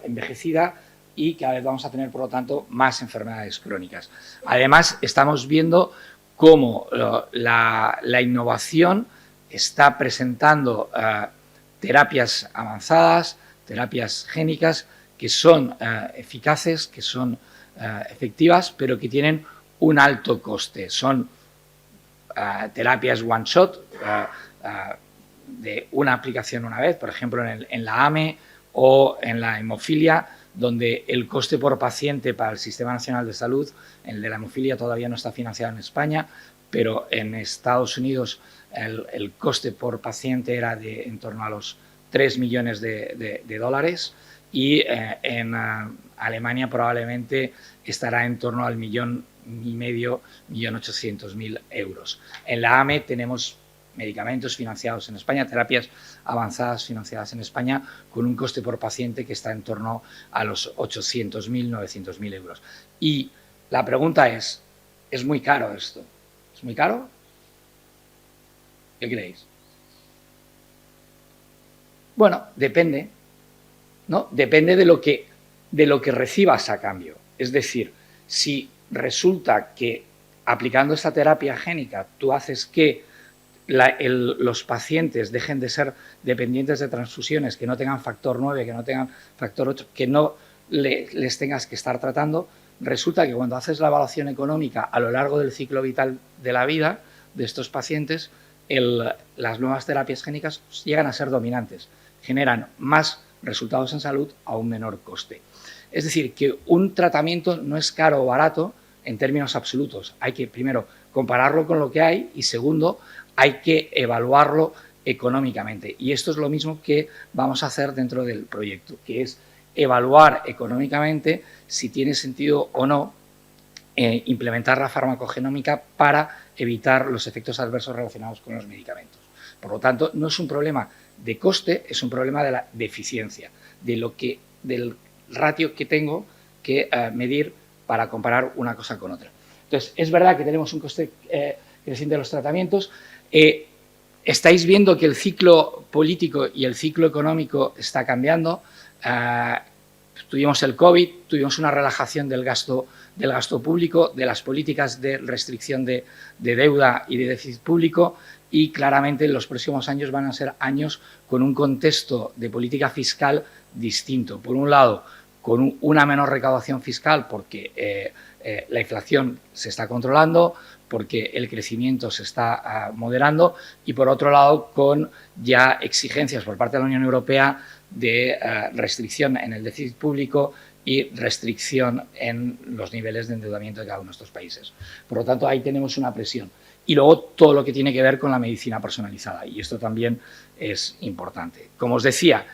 envejecida y cada vez vamos a tener, por lo tanto, más enfermedades crónicas. Además, estamos viendo cómo la innovación está presentando terapias avanzadas, terapias génicas, que son eficaces, que son efectivas, pero que tienen un alto coste. Son terapias one shot, de una aplicación una vez, por ejemplo en la AME o en la hemofilia, donde el coste por paciente para el Sistema Nacional de Salud, el de la hemofilia todavía no está financiado en España, pero en Estados Unidos el coste por paciente era de en torno a los 3 millones de dólares y en Alemania probablemente estará en torno al 1,5 millones, 1.800.000 euros. En la AME tenemos medicamentos financiados en España, terapias avanzadas financiadas en España, con un coste por paciente que está en torno a los 800.000, 900.000 euros. Y la pregunta es muy caro esto? ¿Es muy caro? ¿Qué creéis? Bueno, depende, ¿no? Depende de lo que recibas a cambio. Es decir, si resulta que aplicando esta terapia génica tú haces que los pacientes dejen de ser dependientes de transfusiones, que no tengan factor 9, que no tengan factor 8, que no les tengas que estar tratando, resulta que cuando haces la evaluación económica a lo largo del ciclo vital de la vida de estos pacientes, las nuevas terapias génicas llegan a ser dominantes, generan más resultados en salud a un menor coste. Es decir, que un tratamiento no es caro o barato en términos absolutos. Hay que, primero, compararlo con lo que hay y, segundo, hay que evaluarlo económicamente. Y esto es lo mismo que vamos a hacer dentro del proyecto, que es evaluar económicamente si tiene sentido o no implementar la farmacogenómica para evitar los efectos adversos relacionados con los medicamentos. Por lo tanto, no es un problema de coste, es un problema de eficiencia, del ratio que tengo que medir para comparar una cosa con otra. Entonces, es verdad que tenemos un coste creciente de los tratamientos. Estáis viendo que el ciclo político y el ciclo económico está cambiando. Tuvimos el COVID, tuvimos una relajación del gasto público, de las políticas de restricción de deuda y de déficit público, y claramente en los próximos años van a ser años con un contexto de política fiscal distinto. Por un lado, con una menor recaudación fiscal porque la inflación se está controlando, porque el crecimiento se está moderando, y por otro lado con ya exigencias por parte de la Unión Europea de restricción en el déficit público y restricción en los niveles de endeudamiento de cada uno de estos países. Por lo tanto, ahí tenemos una presión. Y luego todo lo que tiene que ver con la medicina personalizada, y esto también es importante. Como os decía,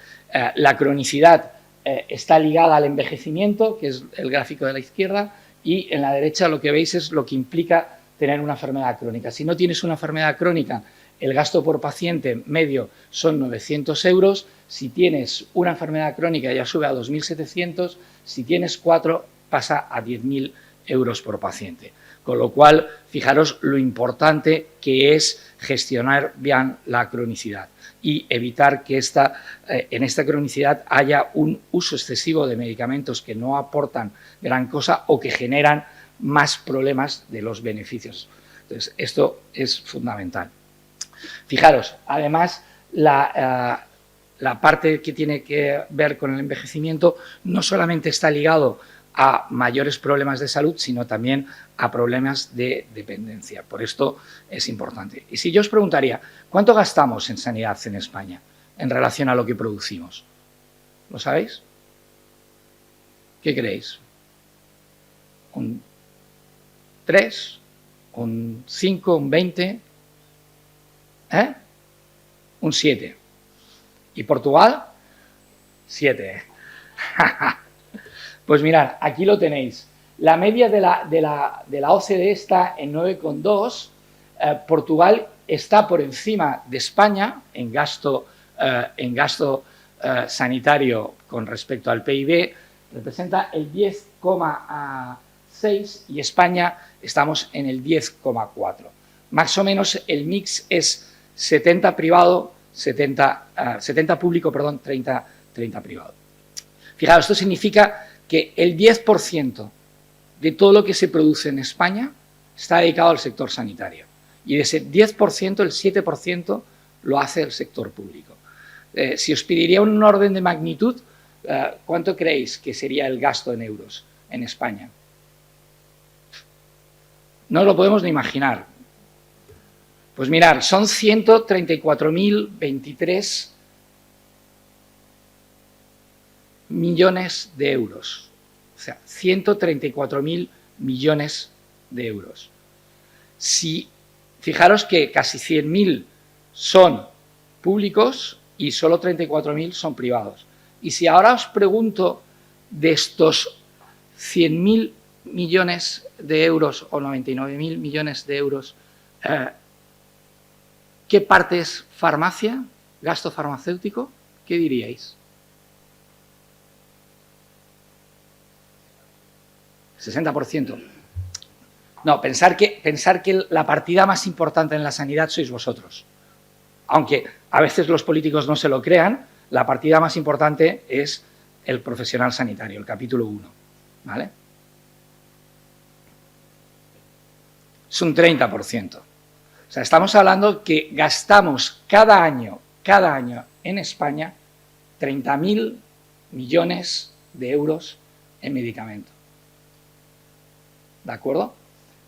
la cronicidad está ligada al envejecimiento, que es el gráfico de la izquierda, y en la derecha lo que veis es lo que implica tener una enfermedad crónica. Si no tienes una enfermedad crónica, el gasto por paciente medio son 900 euros. Si tienes una enfermedad crónica ya sube a 2.700. Si tienes 4 pasa a 10.000 euros por paciente. Con lo cual, fijaros lo importante que es gestionar bien la cronicidad y evitar que en esta cronicidad haya un uso excesivo de medicamentos que no aportan gran cosa o que generan más problemas de los beneficios. Entonces, esto es fundamental. Fijaros, además, la parte que tiene que ver con el envejecimiento no solamente está ligado a mayores problemas de salud, sino también a problemas de dependencia. Por esto es importante. Y si yo os preguntaría, ¿cuánto gastamos en sanidad en España en relación a lo que producimos? ¿Lo sabéis? ¿Qué creéis? ¿Un 3? ¿Un 5? ¿Un 20? Un 7. ¿Y Portugal? 7. Pues mirad, aquí lo tenéis. La media de la OCDE está en 9,2. Portugal está por encima de España en gasto sanitario con respecto al PIB. Representa el 10,6 y España estamos en el 10,4. Más o menos el mix es 70 privado, 70 público, perdón, 30 privado. Fijaos, esto significa que el 10% de todo lo que se produce en España está dedicado al sector sanitario. Y de ese 10%, el 7% lo hace el sector público. Si os pediría un orden de magnitud, ¿cuánto creéis que sería el gasto en euros en España? No lo podemos ni imaginar. Pues mirad, son 134.023 millones de euros. O sea, 134.000 millones de euros. Si, fijaros que casi 100.000 son públicos y solo 34.000 son privados. Y si ahora os pregunto de estos 100.000 millones de euros o 99.000 millones de euros, ¿qué parte es farmacia, gasto farmacéutico? ¿Qué diríais? 60%. No, pensar que la partida más importante en la sanidad sois vosotros. Aunque a veces los políticos no se lo crean, la partida más importante es el profesional sanitario, el capítulo 1. ¿Vale? Es un 30%. O sea, estamos hablando que gastamos cada año en España 30.000 millones de euros en medicamentos. ¿De acuerdo?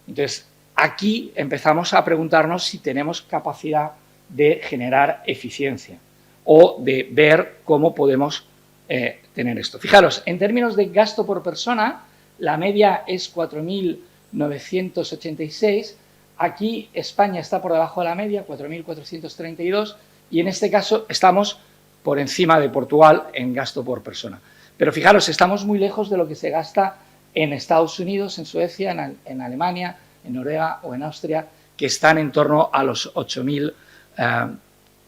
Entonces, aquí empezamos a preguntarnos si tenemos capacidad de generar eficiencia o de ver cómo podemos tener esto. Fijaros, en términos de gasto por persona, la media es 4.986. Aquí España está por debajo de la media, 4.432, y en este caso estamos por encima de Portugal en gasto por persona. Pero fijaros, estamos muy lejos de lo que se gasta en Estados Unidos, en Suecia, en Alemania, en Noruega o en Austria, que están en torno a los 8.000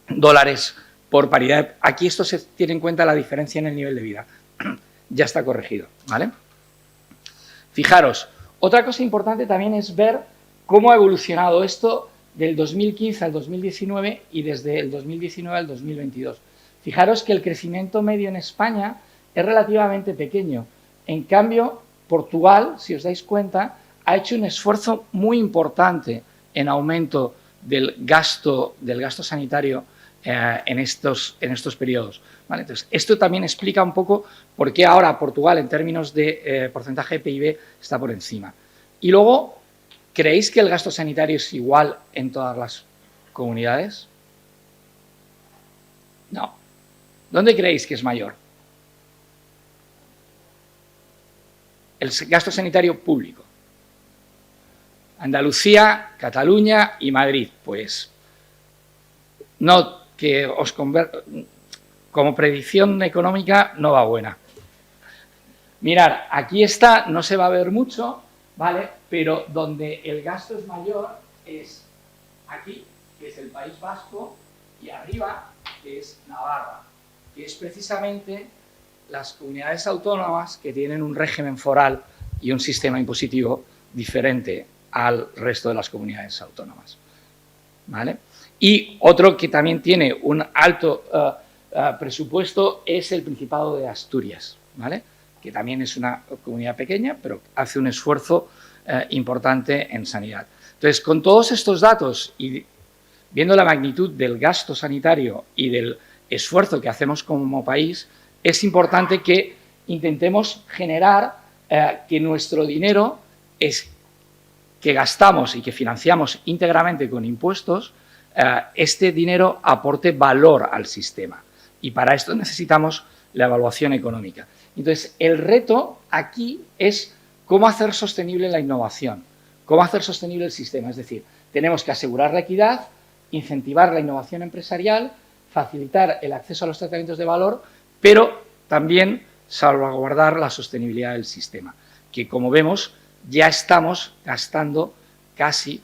dólares por paridad. Aquí esto se tiene en cuenta la diferencia en el nivel de vida. Ya está corregido, ¿vale? Fijaros, otra cosa importante también es ver cómo ha evolucionado esto del 2015 al 2019 y desde el 2019 al 2022. Fijaros que el crecimiento medio en España es relativamente pequeño. En cambio, Portugal, si os dais cuenta, ha hecho un esfuerzo muy importante en aumento del gasto sanitario en estos periodos. ¿Vale? Entonces, esto también explica un poco por qué ahora Portugal, en términos de porcentaje de PIB, está por encima. Y luego, ¿creéis que el gasto sanitario es igual en todas las comunidades? No. ¿Dónde creéis que es mayor? El gasto sanitario público. Andalucía, Cataluña y Madrid. Pues no, que os como predicción económica no va buena. Mirad, aquí está, no se va a ver mucho, ¿vale? Pero donde el gasto es mayor es aquí, que es el País Vasco, y arriba, que es Navarra, que es precisamente las comunidades autónomas que tienen un régimen foral y un sistema impositivo diferente al resto de las comunidades autónomas. ¿Vale? Y otro que también tiene un alto presupuesto es el Principado de Asturias, ¿vale? Que también es una comunidad pequeña, pero hace un esfuerzo importante en sanidad. Entonces, con todos estos datos y viendo la magnitud del gasto sanitario y del esfuerzo que hacemos como país, es importante que intentemos generar que nuestro dinero que gastamos y que financiamos íntegramente con impuestos, este dinero aporte valor al sistema. Y para esto necesitamos la evaluación económica. Entonces, el reto aquí es cómo hacer sostenible la innovación, cómo hacer sostenible el sistema. Es decir, tenemos que asegurar la equidad, incentivar la innovación empresarial, facilitar el acceso a los tratamientos de valor, pero también salvaguardar la sostenibilidad del sistema, que como vemos ya estamos gastando casi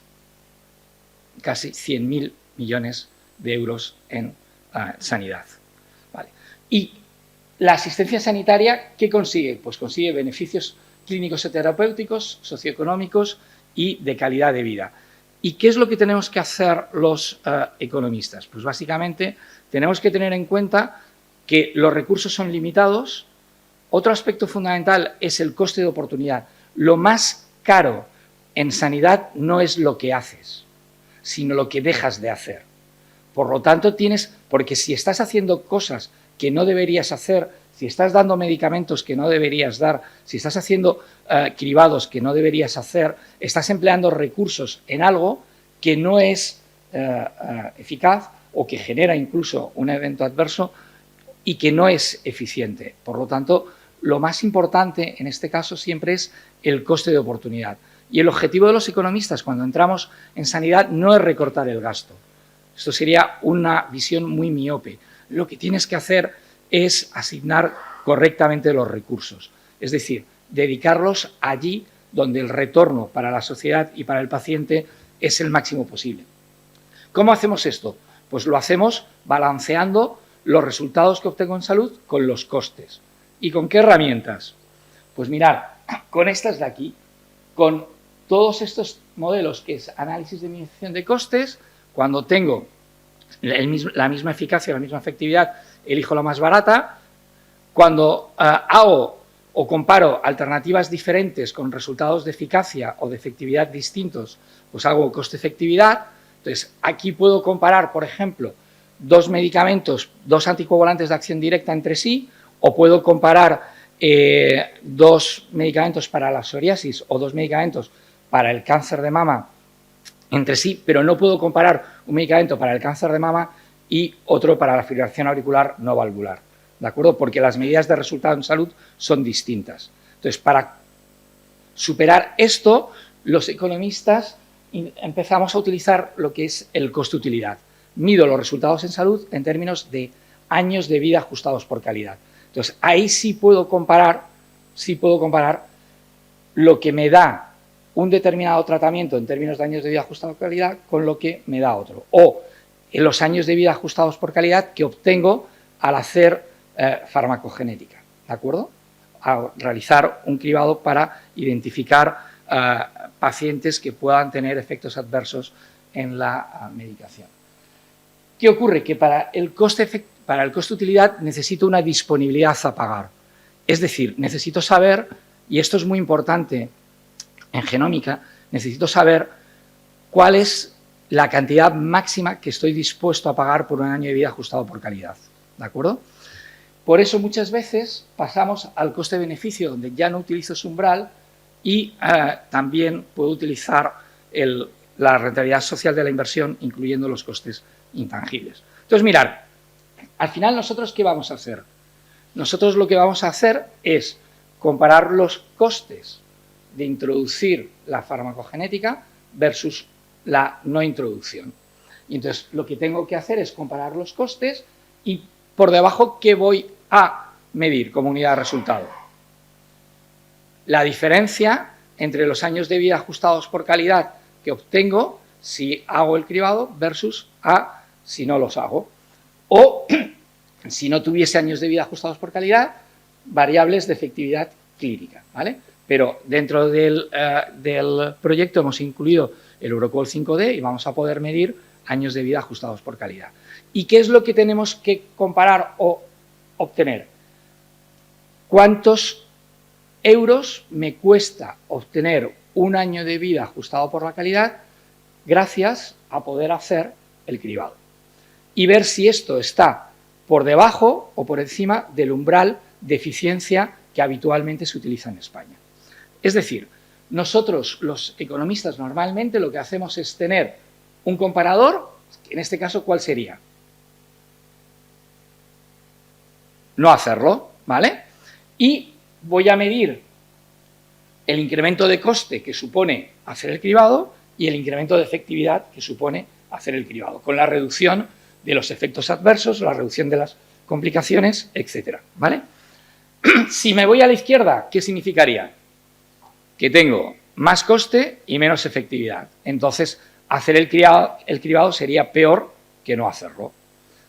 100.000 millones de euros en sanidad. Vale. Y la asistencia sanitaria, ¿qué consigue? Pues consigue beneficios clínicos y terapéuticos, socioeconómicos y de calidad de vida. ¿Y qué es lo que tenemos que hacer los economistas? Pues básicamente tenemos que tener en cuenta que los recursos son limitados. Otro aspecto fundamental es el coste de oportunidad. Lo más caro en sanidad no es lo que haces, sino lo que dejas de hacer. Por lo tanto, porque si estás haciendo cosas que no deberías hacer, si estás dando medicamentos que no deberías dar, si estás haciendo cribados que no deberías hacer, estás empleando recursos en algo que no es eficaz o que genera incluso un evento adverso y que no es eficiente. Por lo tanto, lo más importante en este caso siempre es el coste de oportunidad. Y el objetivo de los economistas cuando entramos en sanidad no es recortar el gasto. Esto sería una visión muy miope. Lo que tienes que hacer es asignar correctamente los recursos. Es decir, dedicarlos allí donde el retorno para la sociedad y para el paciente es el máximo posible. ¿Cómo hacemos esto? Pues lo hacemos balanceando los resultados que obtengo en salud con los costes. ¿Y con qué herramientas? Pues mirad, con estas de aquí, con todos estos modelos que es análisis de minimización de costes, cuando tengo la misma eficacia, la misma efectividad, elijo la más barata. Cuando hago o comparo alternativas diferentes con resultados de eficacia o de efectividad distintos, pues hago coste-efectividad. Entonces, aquí puedo comparar, por ejemplo, dos medicamentos, dos anticoagulantes de acción directa entre sí, o puedo comparar dos medicamentos para la psoriasis o dos medicamentos para el cáncer de mama entre sí, pero no puedo comparar un medicamento para el cáncer de mama y otro para la fibrilación auricular no valvular, ¿de acuerdo? Porque las medidas de resultado en salud son distintas. Entonces, para superar esto, los economistas empezamos a utilizar lo que es el coste-utilidad. Mido los resultados en salud en términos de años de vida ajustados por calidad. Entonces, ahí sí puedo comparar lo que me da un determinado tratamiento en términos de años de vida ajustados por calidad con lo que me da otro. O en los años de vida ajustados por calidad que obtengo al hacer farmacogenética, ¿de acuerdo? A realizar un cribado para identificar pacientes que puedan tener efectos adversos en la medicación. ¿Qué ocurre? Que para el coste-utilidad necesito una disponibilidad a pagar. Es decir, necesito saber, y esto es muy importante en genómica, necesito saber cuál es la cantidad máxima que estoy dispuesto a pagar por un año de vida ajustado por calidad, ¿de acuerdo? Por eso muchas veces pasamos al coste-beneficio, donde ya no utilizo ese umbral y también puedo utilizar la rentabilidad social de la inversión, incluyendo los costes intangibles. Entonces, mirad, al final nosotros ¿qué vamos a hacer? Nosotros lo que vamos a hacer es comparar los costes de introducir la farmacogenética versus la no introducción. Y entonces lo que tengo que hacer es comparar los costes y por debajo, ¿qué voy a medir como unidad de resultado? La diferencia entre los años de vida ajustados por calidad que obtengo si hago el cribado versus si no los hago. O, si no tuviese años de vida ajustados por calidad, variables de efectividad clínica, ¿vale? Pero dentro del proyecto hemos incluido el Euroqual 5D y vamos a poder medir años de vida ajustados por calidad. ¿Y qué es lo que tenemos que comparar o obtener? ¿Cuántos euros me cuesta obtener un año de vida ajustado por la calidad gracias a poder hacer el cribado? Y ver si esto está por debajo o por encima del umbral de eficiencia que habitualmente se utiliza en España. Es decir, nosotros los economistas normalmente lo que hacemos es tener un comparador, en este caso, ¿cuál sería? No hacerlo, ¿vale? Y voy a medir el incremento de coste que supone hacer el cribado y el incremento de efectividad que supone hacer el cribado, con la reducción de los efectos adversos, la reducción de las complicaciones, etcétera, ¿vale? Si me voy a la izquierda, ¿qué significaría? Que tengo más coste y menos efectividad. Entonces, hacer el cribado sería peor que no hacerlo.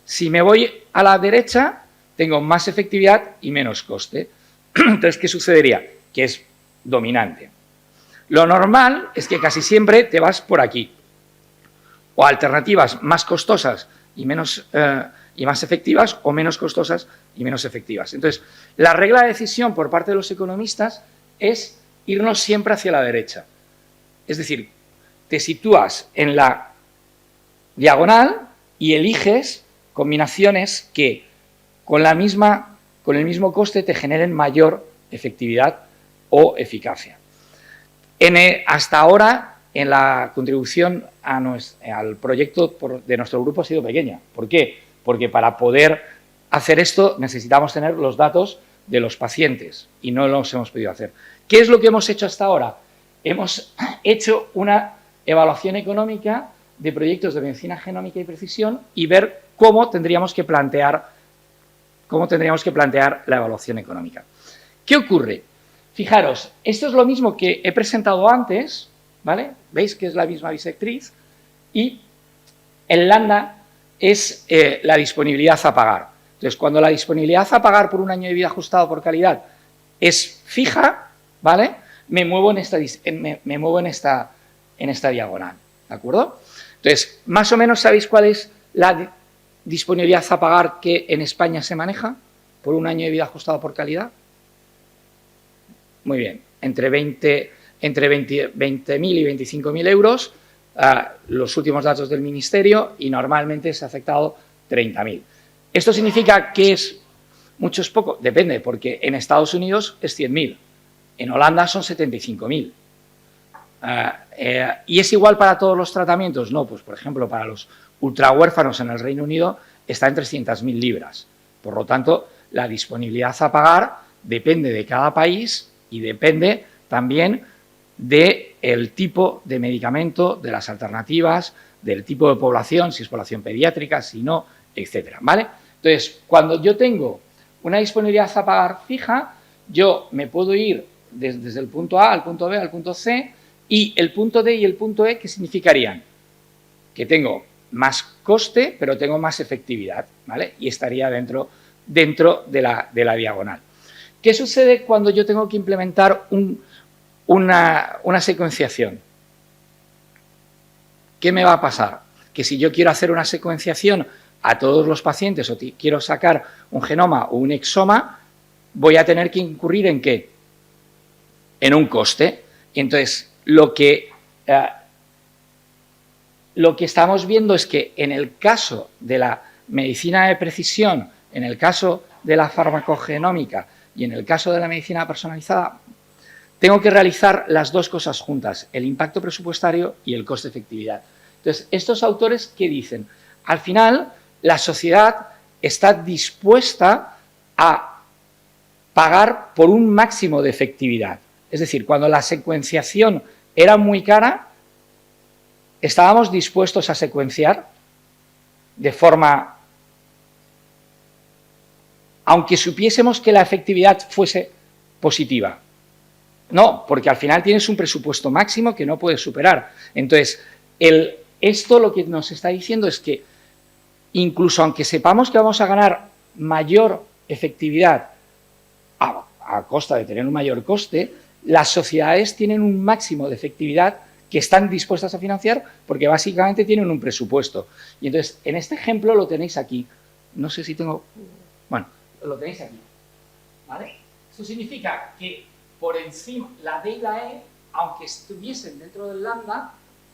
Si me voy a la derecha, tengo más efectividad y menos coste. Entonces, ¿qué sucedería? Que es dominante. Lo normal es que casi siempre te vas por aquí. O alternativas más costosas y más efectivas, o menos costosas y menos efectivas. Entonces, la regla de decisión por parte de los economistas es irnos siempre hacia la derecha. Es decir, te sitúas en la diagonal y eliges combinaciones que con el mismo coste te generen mayor efectividad o eficacia. Hasta ahora, en la contribución al proyecto de nuestro grupo ha sido pequeña. ¿Por qué? Porque para poder hacer esto necesitamos tener los datos de los pacientes y no los hemos podido hacer. ¿Qué es lo que hemos hecho hasta ahora? Hemos hecho una evaluación económica de proyectos de medicina genómica y precisión y ver cómo tendríamos que plantear la evaluación económica. ¿Qué ocurre? Fijaros, esto es lo mismo que he presentado antes, ¿vale? Veis que es la misma bisectriz y el lambda es la disponibilidad a pagar. Entonces, cuando la disponibilidad a pagar por un año de vida ajustado por calidad es fija, ¿vale? Me muevo en esta diagonal, ¿de acuerdo? Entonces, más o menos sabéis cuál es la disponibilidad a pagar que en España se maneja por un año de vida ajustado por calidad. Muy bien, entre 20.000 y 25.000 euros, los últimos datos del Ministerio, y normalmente se ha aceptado 30.000. ¿Esto significa que es mucho, es poco? Depende, porque en Estados Unidos es 100.000, en Holanda son 75.000. ¿Y es igual para todos los tratamientos? No, pues por ejemplo, para los ultrahuérfanos en el Reino Unido está en 300.000 libras. Por lo tanto, la disponibilidad a pagar depende de cada país y depende también del tipo de medicamento, de las alternativas, del tipo de población, si es población pediátrica, si no, etcétera, ¿vale? Entonces, cuando yo tengo una disponibilidad a pagar fija, yo me puedo ir desde el punto A al punto B al punto C, y el punto D y el punto E, ¿qué significarían? Que tengo más coste, pero tengo más efectividad, ¿vale? Y estaría dentro de la diagonal. ¿Qué sucede cuando yo tengo que implementar una secuenciación? ¿Qué me va a pasar? Que si yo quiero hacer una secuenciación a todos los pacientes o quiero sacar un genoma o un exoma, voy a tener que incurrir ¿en qué? En un coste. Y entonces, lo que estamos viendo es que en el caso de la medicina de precisión, en el caso de la farmacogenómica y en el caso de la medicina personalizada, tengo que realizar las dos cosas juntas, el impacto presupuestario y el coste-efectividad. Entonces, estos autores, ¿qué dicen? Al final, la sociedad está dispuesta a pagar por un máximo de efectividad. Es decir, cuando la secuenciación era muy cara, estábamos dispuestos a secuenciar de forma, aunque supiésemos que la efectividad fuese positiva. No, porque al final tienes un presupuesto máximo que no puedes superar. Entonces, esto lo que nos está diciendo es que incluso aunque sepamos que vamos a ganar mayor efectividad a costa de tener un mayor coste, las sociedades tienen un máximo de efectividad que están dispuestas a financiar porque básicamente tienen un presupuesto. Y entonces, en este ejemplo lo tenéis aquí. No sé si tengo... Bueno, lo tenéis aquí. ¿Vale? Esto significa que por encima, la D y la E, aunque estuviesen dentro del lambda,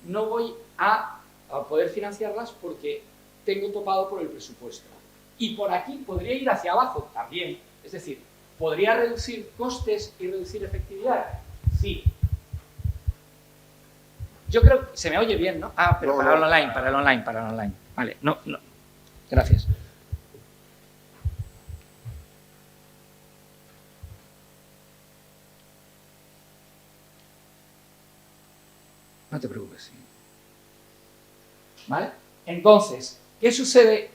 no voy a poder financiarlas porque tengo topado por el presupuesto. Y por aquí podría ir hacia abajo también. Es decir, podría reducir costes y reducir efectividad. Sí. Yo creo que se me oye bien, ¿no? Ah, pero para el online. Vale, no. Gracias. No te preocupes. Sí. ¿Vale? Entonces, ¿qué sucede?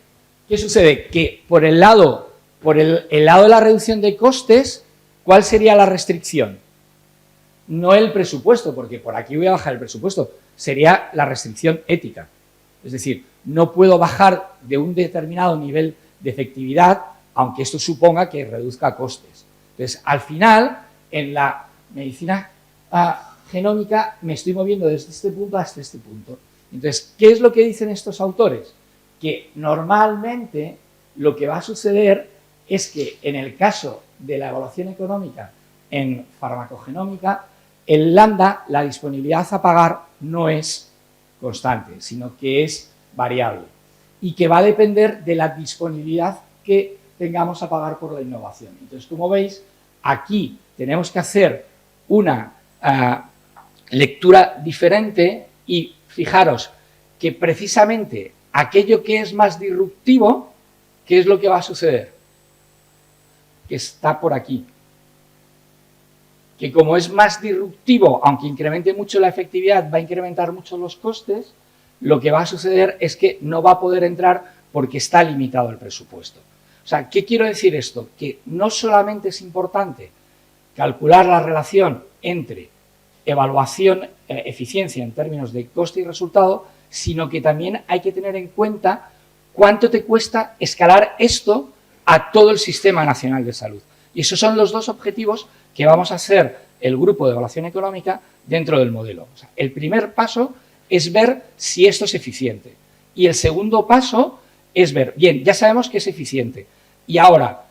Que por el lado de la reducción de costes, ¿cuál sería la restricción? No el presupuesto, porque por aquí voy a bajar el presupuesto, sería la restricción ética. Es decir, no puedo bajar de un determinado nivel de efectividad, aunque esto suponga que reduzca costes. Entonces, al final, en la medicina genómica me estoy moviendo desde este punto hasta este punto. Entonces, ¿qué es lo que dicen estos autores? Que normalmente lo que va a suceder es que en el caso de la evaluación económica en farmacogenómica, el lambda, la disponibilidad a pagar, no es constante, sino que es variable y que va a depender de la disponibilidad que tengamos a pagar por la innovación. Entonces, como veis, aquí tenemos que hacer una lectura diferente y fijaros que precisamente aquello que es más disruptivo, ¿qué es lo que va a suceder? Que está por aquí. Que como es más disruptivo, aunque incremente mucho la efectividad, va a incrementar mucho los costes, lo que va a suceder es que no va a poder entrar porque está limitado el presupuesto. O sea, ¿qué quiero decir esto? Que no solamente es importante calcular la relación entre evaluación, eficiencia en términos de coste y resultado, sino que también hay que tener en cuenta cuánto te cuesta escalar esto a todo el Sistema Nacional de Salud. Y esos son los dos objetivos que vamos a hacer el grupo de evaluación económica dentro del modelo. O sea, el primer paso es ver si esto es eficiente. Y el segundo paso es ver, bien, ya sabemos que es eficiente. Y ahora,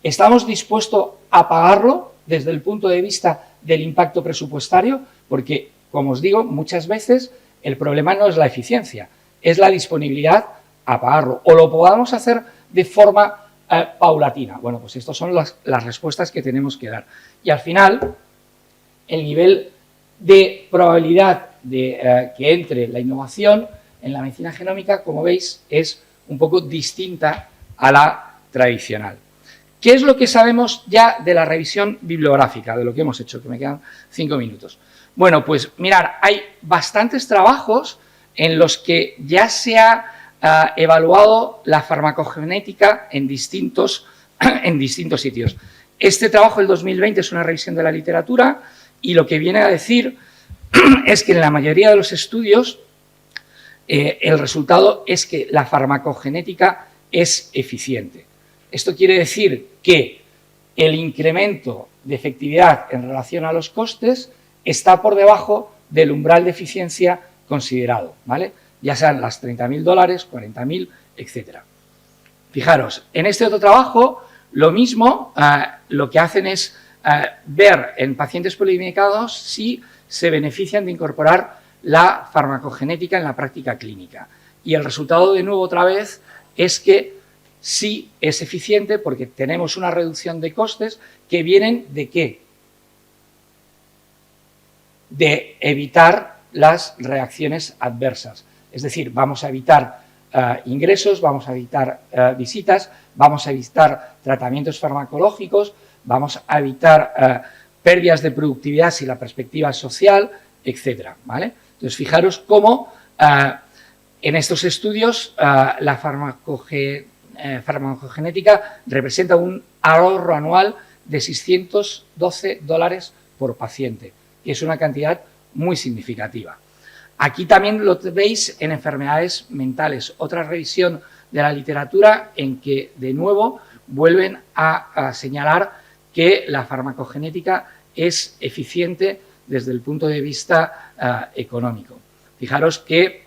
¿estamos dispuestos a pagarlo desde el punto de vista del impacto presupuestario? Porque, como os digo, muchas veces el problema no es la eficiencia, es la disponibilidad a pagarlo. O lo podamos hacer de forma paulatina. Bueno, pues estas son las respuestas que tenemos que dar. Y al final, el nivel de probabilidad de que entre la innovación en la medicina genómica, como veis, es un poco distinta a la tradicional. ¿Qué es lo que sabemos ya de la revisión bibliográfica, de lo que hemos hecho? Que me quedan 5 minutos. Bueno, pues mirar, hay bastantes trabajos en los que ya se ha evaluado la farmacogenética en distintos sitios. Este trabajo, el 2020, es una revisión de la literatura y lo que viene a decir es que en la mayoría de los estudios el resultado es que la farmacogenética es eficiente. Esto quiere decir que el incremento de efectividad en relación a los costes está por debajo del umbral de eficiencia considerado, ¿vale? Ya sean las $30.000, 40.000, etcétera. Fijaros, en este otro trabajo, lo mismo, lo que hacen es ver en pacientes polimedicados si se benefician de incorporar la farmacogenética en la práctica clínica. Y el resultado, de nuevo, otra vez, es que sí es eficiente porque tenemos una reducción de costes que vienen ¿de qué? De evitar las reacciones adversas. Es decir, vamos a evitar ingresos, vamos a evitar visitas, vamos a evitar tratamientos farmacológicos, vamos a evitar pérdidas de productividad si la perspectiva es social, etcétera, ¿vale? Entonces, fijaros cómo en estos estudios la farmacogenética representa un ahorro anual de $612 por paciente, que es una cantidad muy significativa. Aquí también lo veis en enfermedades mentales, otra revisión de la literatura en que, de nuevo, vuelven a señalar que la farmacogenética es eficiente desde el punto de vista económico. Fijaros que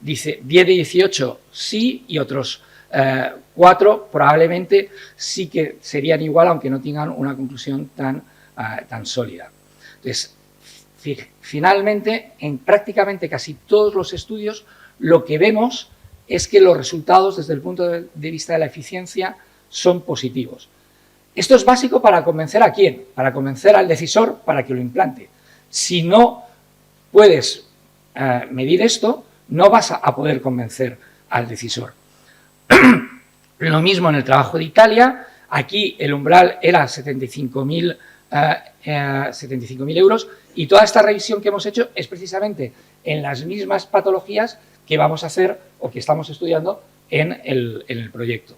dice 10 de 18 sí y otros 4 probablemente sí que serían igual, aunque no tengan una conclusión tan sólida. Entonces, finalmente, en prácticamente casi todos los estudios, lo que vemos es que los resultados desde el punto de vista de la eficiencia son positivos. Esto es básico para convencer ¿a quién? Para convencer al decisor para que lo implante. Si no puedes medir esto, no vas a poder convencer al decisor. Lo mismo en el trabajo de Italia. Aquí el umbral era 75.000 euros, y toda esta revisión que hemos hecho es precisamente en las mismas patologías que vamos a hacer o que estamos estudiando en el proyecto,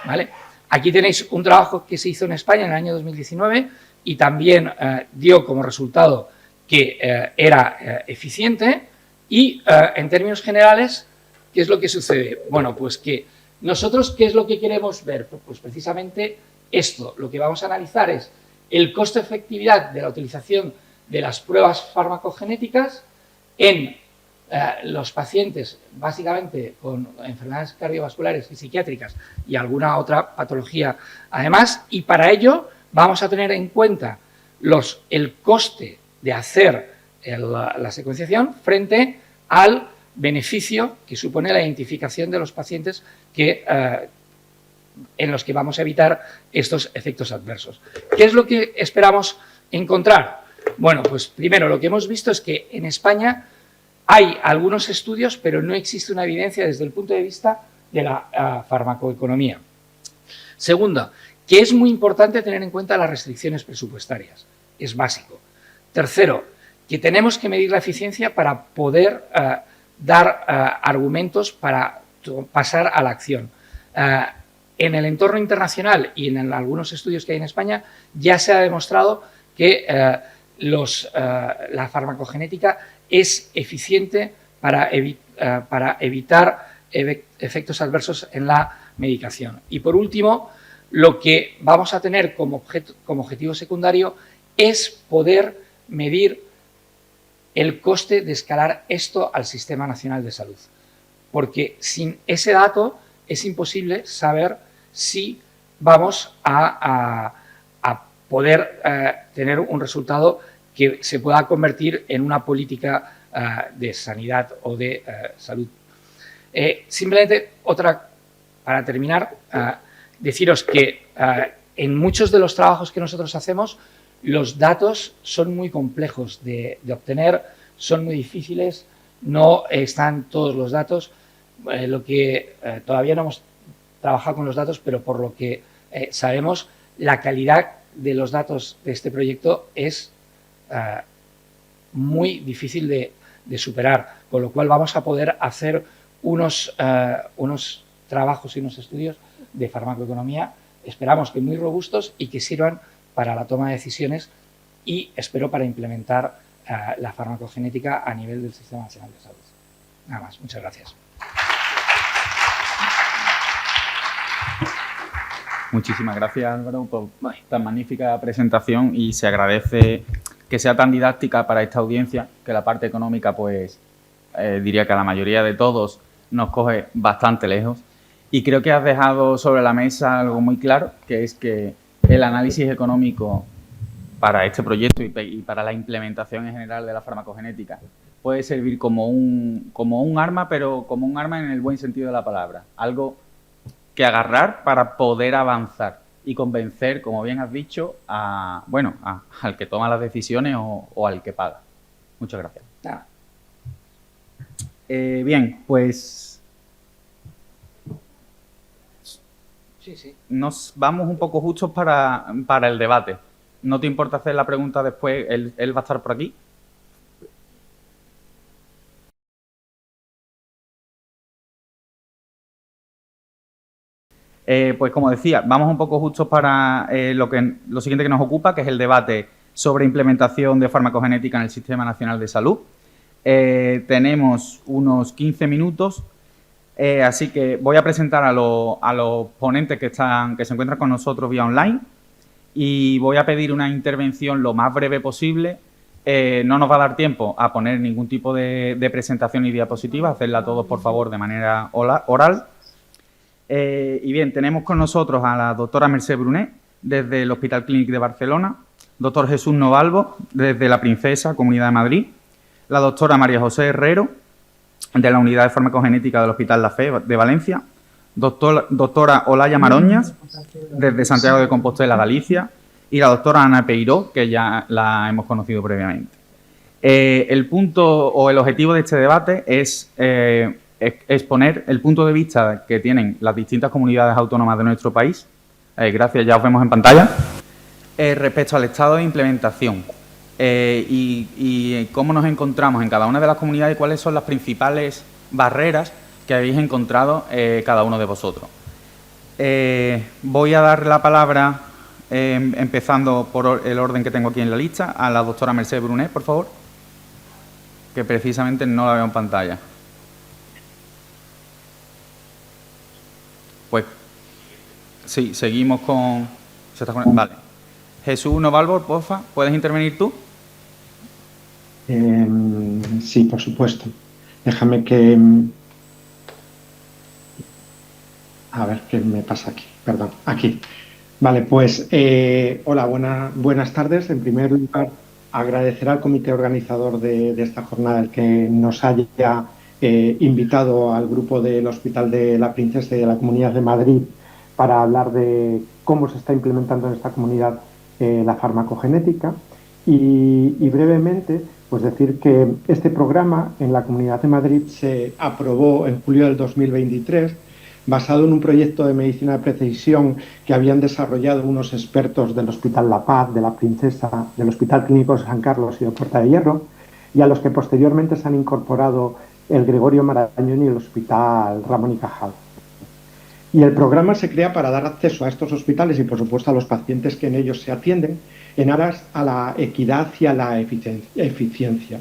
¿vale? Aquí tenéis un trabajo que se hizo en España en el año 2019 y también dio como resultado que era eficiente y, en términos generales, ¿qué es lo que sucede? Bueno, pues que nosotros, ¿qué es lo que queremos ver? Pues precisamente esto. Lo que vamos a analizar es el coste-efectividad de la utilización de las pruebas farmacogenéticas en los pacientes, básicamente con enfermedades cardiovasculares y psiquiátricas y alguna otra patología además, y para ello vamos a tener en cuenta el coste de hacer la secuenciación frente al beneficio que supone la identificación de los pacientes en los que vamos a evitar estos efectos adversos. ¿Qué es lo que esperamos encontrar? Bueno, pues primero lo que hemos visto es que en España hay algunos estudios, pero no existe una evidencia desde el punto de vista de la farmacoeconomía. Segundo, que es muy importante tener en cuenta las restricciones presupuestarias. Es básico. Tercero, que tenemos que medir la eficiencia para poder dar argumentos para pasar a la acción. En el entorno internacional y en algunos estudios que hay en España ya se ha demostrado que la farmacogenética es eficiente para evitar efectos adversos en la medicación. Y por último, lo que vamos a tener como objetivo secundario es poder medir el coste de escalar esto al Sistema Nacional de Salud. Porque sin ese dato es imposible saber si vamos a poder tener un resultado que se pueda convertir en una política de sanidad o de salud. Simplemente para terminar, deciros que en muchos de los trabajos que nosotros hacemos, los datos son muy complejos de obtener, son muy difíciles, no están todos los datos. Todavía no hemos trabajado con los datos, pero por lo que sabemos, la calidad de los datos de este proyecto es muy difícil de superar, con lo cual vamos a poder hacer unos trabajos y unos estudios de farmacoeconomía, esperamos que muy robustos y que sirvan para la toma de decisiones y espero para implementar la farmacogenética a nivel del Sistema Nacional de Salud. Nada más, muchas gracias. Muchísimas gracias, Álvaro, por tan magnífica presentación, y se agradece que sea tan didáctica para esta audiencia, que la parte económica, pues, diría que a la mayoría de todos nos coge bastante lejos. Y creo que has dejado sobre la mesa algo muy claro, que es que el análisis económico para este proyecto y para la implementación en general de la farmacogenética puede servir como un arma, pero como un arma en el buen sentido de la palabra. Algo que agarrar para poder avanzar y convencer, como bien has dicho, al que toma las decisiones o al que paga. Muchas gracias. Bien, pues Sí. nos vamos un poco justos para el debate. ¿No te importa hacer la pregunta después? Él va a estar por aquí. Pues como decía, vamos un poco justos para lo siguiente que nos ocupa, que es el debate sobre implementación de farmacogenética en el Sistema Nacional de Salud. Tenemos unos 15 minutos, así que voy a presentar a los ponentes que se encuentran con nosotros vía online, y voy a pedir una intervención lo más breve posible. No nos va a dar tiempo a poner ningún tipo de presentación y diapositiva, hacerla todos, por favor, de manera oral. Y bien, tenemos con nosotros a la doctora Mercè Brunet, desde el Hospital Clínic de Barcelona, doctor Jesús Novalvo, desde la Princesa, Comunidad de Madrid, la doctora María José Herrero, de la Unidad de Farmacogenética del Hospital La Fe de Valencia, doctora Olaya Maroñas, desde Santiago de Compostela, Galicia, y la doctora Ana Peiró, que ya la hemos conocido previamente. El punto o el objetivo de este debate es exponer el punto de vista que tienen las distintas comunidades autónomas de nuestro país, gracias, ya os vemos en pantalla, respecto al estado de implementación y cómo nos encontramos en cada una de las comunidades y cuáles son las principales barreras que habéis encontrado cada uno de vosotros. Voy a dar la palabra, empezando por el orden que tengo aquí en la lista, a la doctora Mercedes Brunet, por favor, que precisamente no la veo en pantalla. Pues sí, seguimos con... Vale. Jesús Novalvo, porfa, ¿puedes intervenir tú? Sí, por supuesto. Déjame que... A ver, ¿qué me pasa aquí? Perdón, aquí. Vale, pues hola, buenas tardes. En primer lugar, agradecer al comité organizador de esta jornada el que nos haya invitado al grupo del Hospital de la Princesa y de la Comunidad de Madrid para hablar de cómo se está implementando en esta comunidad la farmacogenética y brevemente pues decir que este programa en la Comunidad de Madrid se aprobó en julio del 2023 basado en un proyecto de medicina de precisión que habían desarrollado unos expertos del Hospital La Paz, de la Princesa, del Hospital Clínico de San Carlos y de Puerta de Hierro, y a los que posteriormente se han incorporado el Gregorio Marañón y el Hospital Ramón y Cajal. Y el programa se crea para dar acceso a estos hospitales y, por supuesto, a los pacientes que en ellos se atienden en aras a la equidad y a la eficiencia.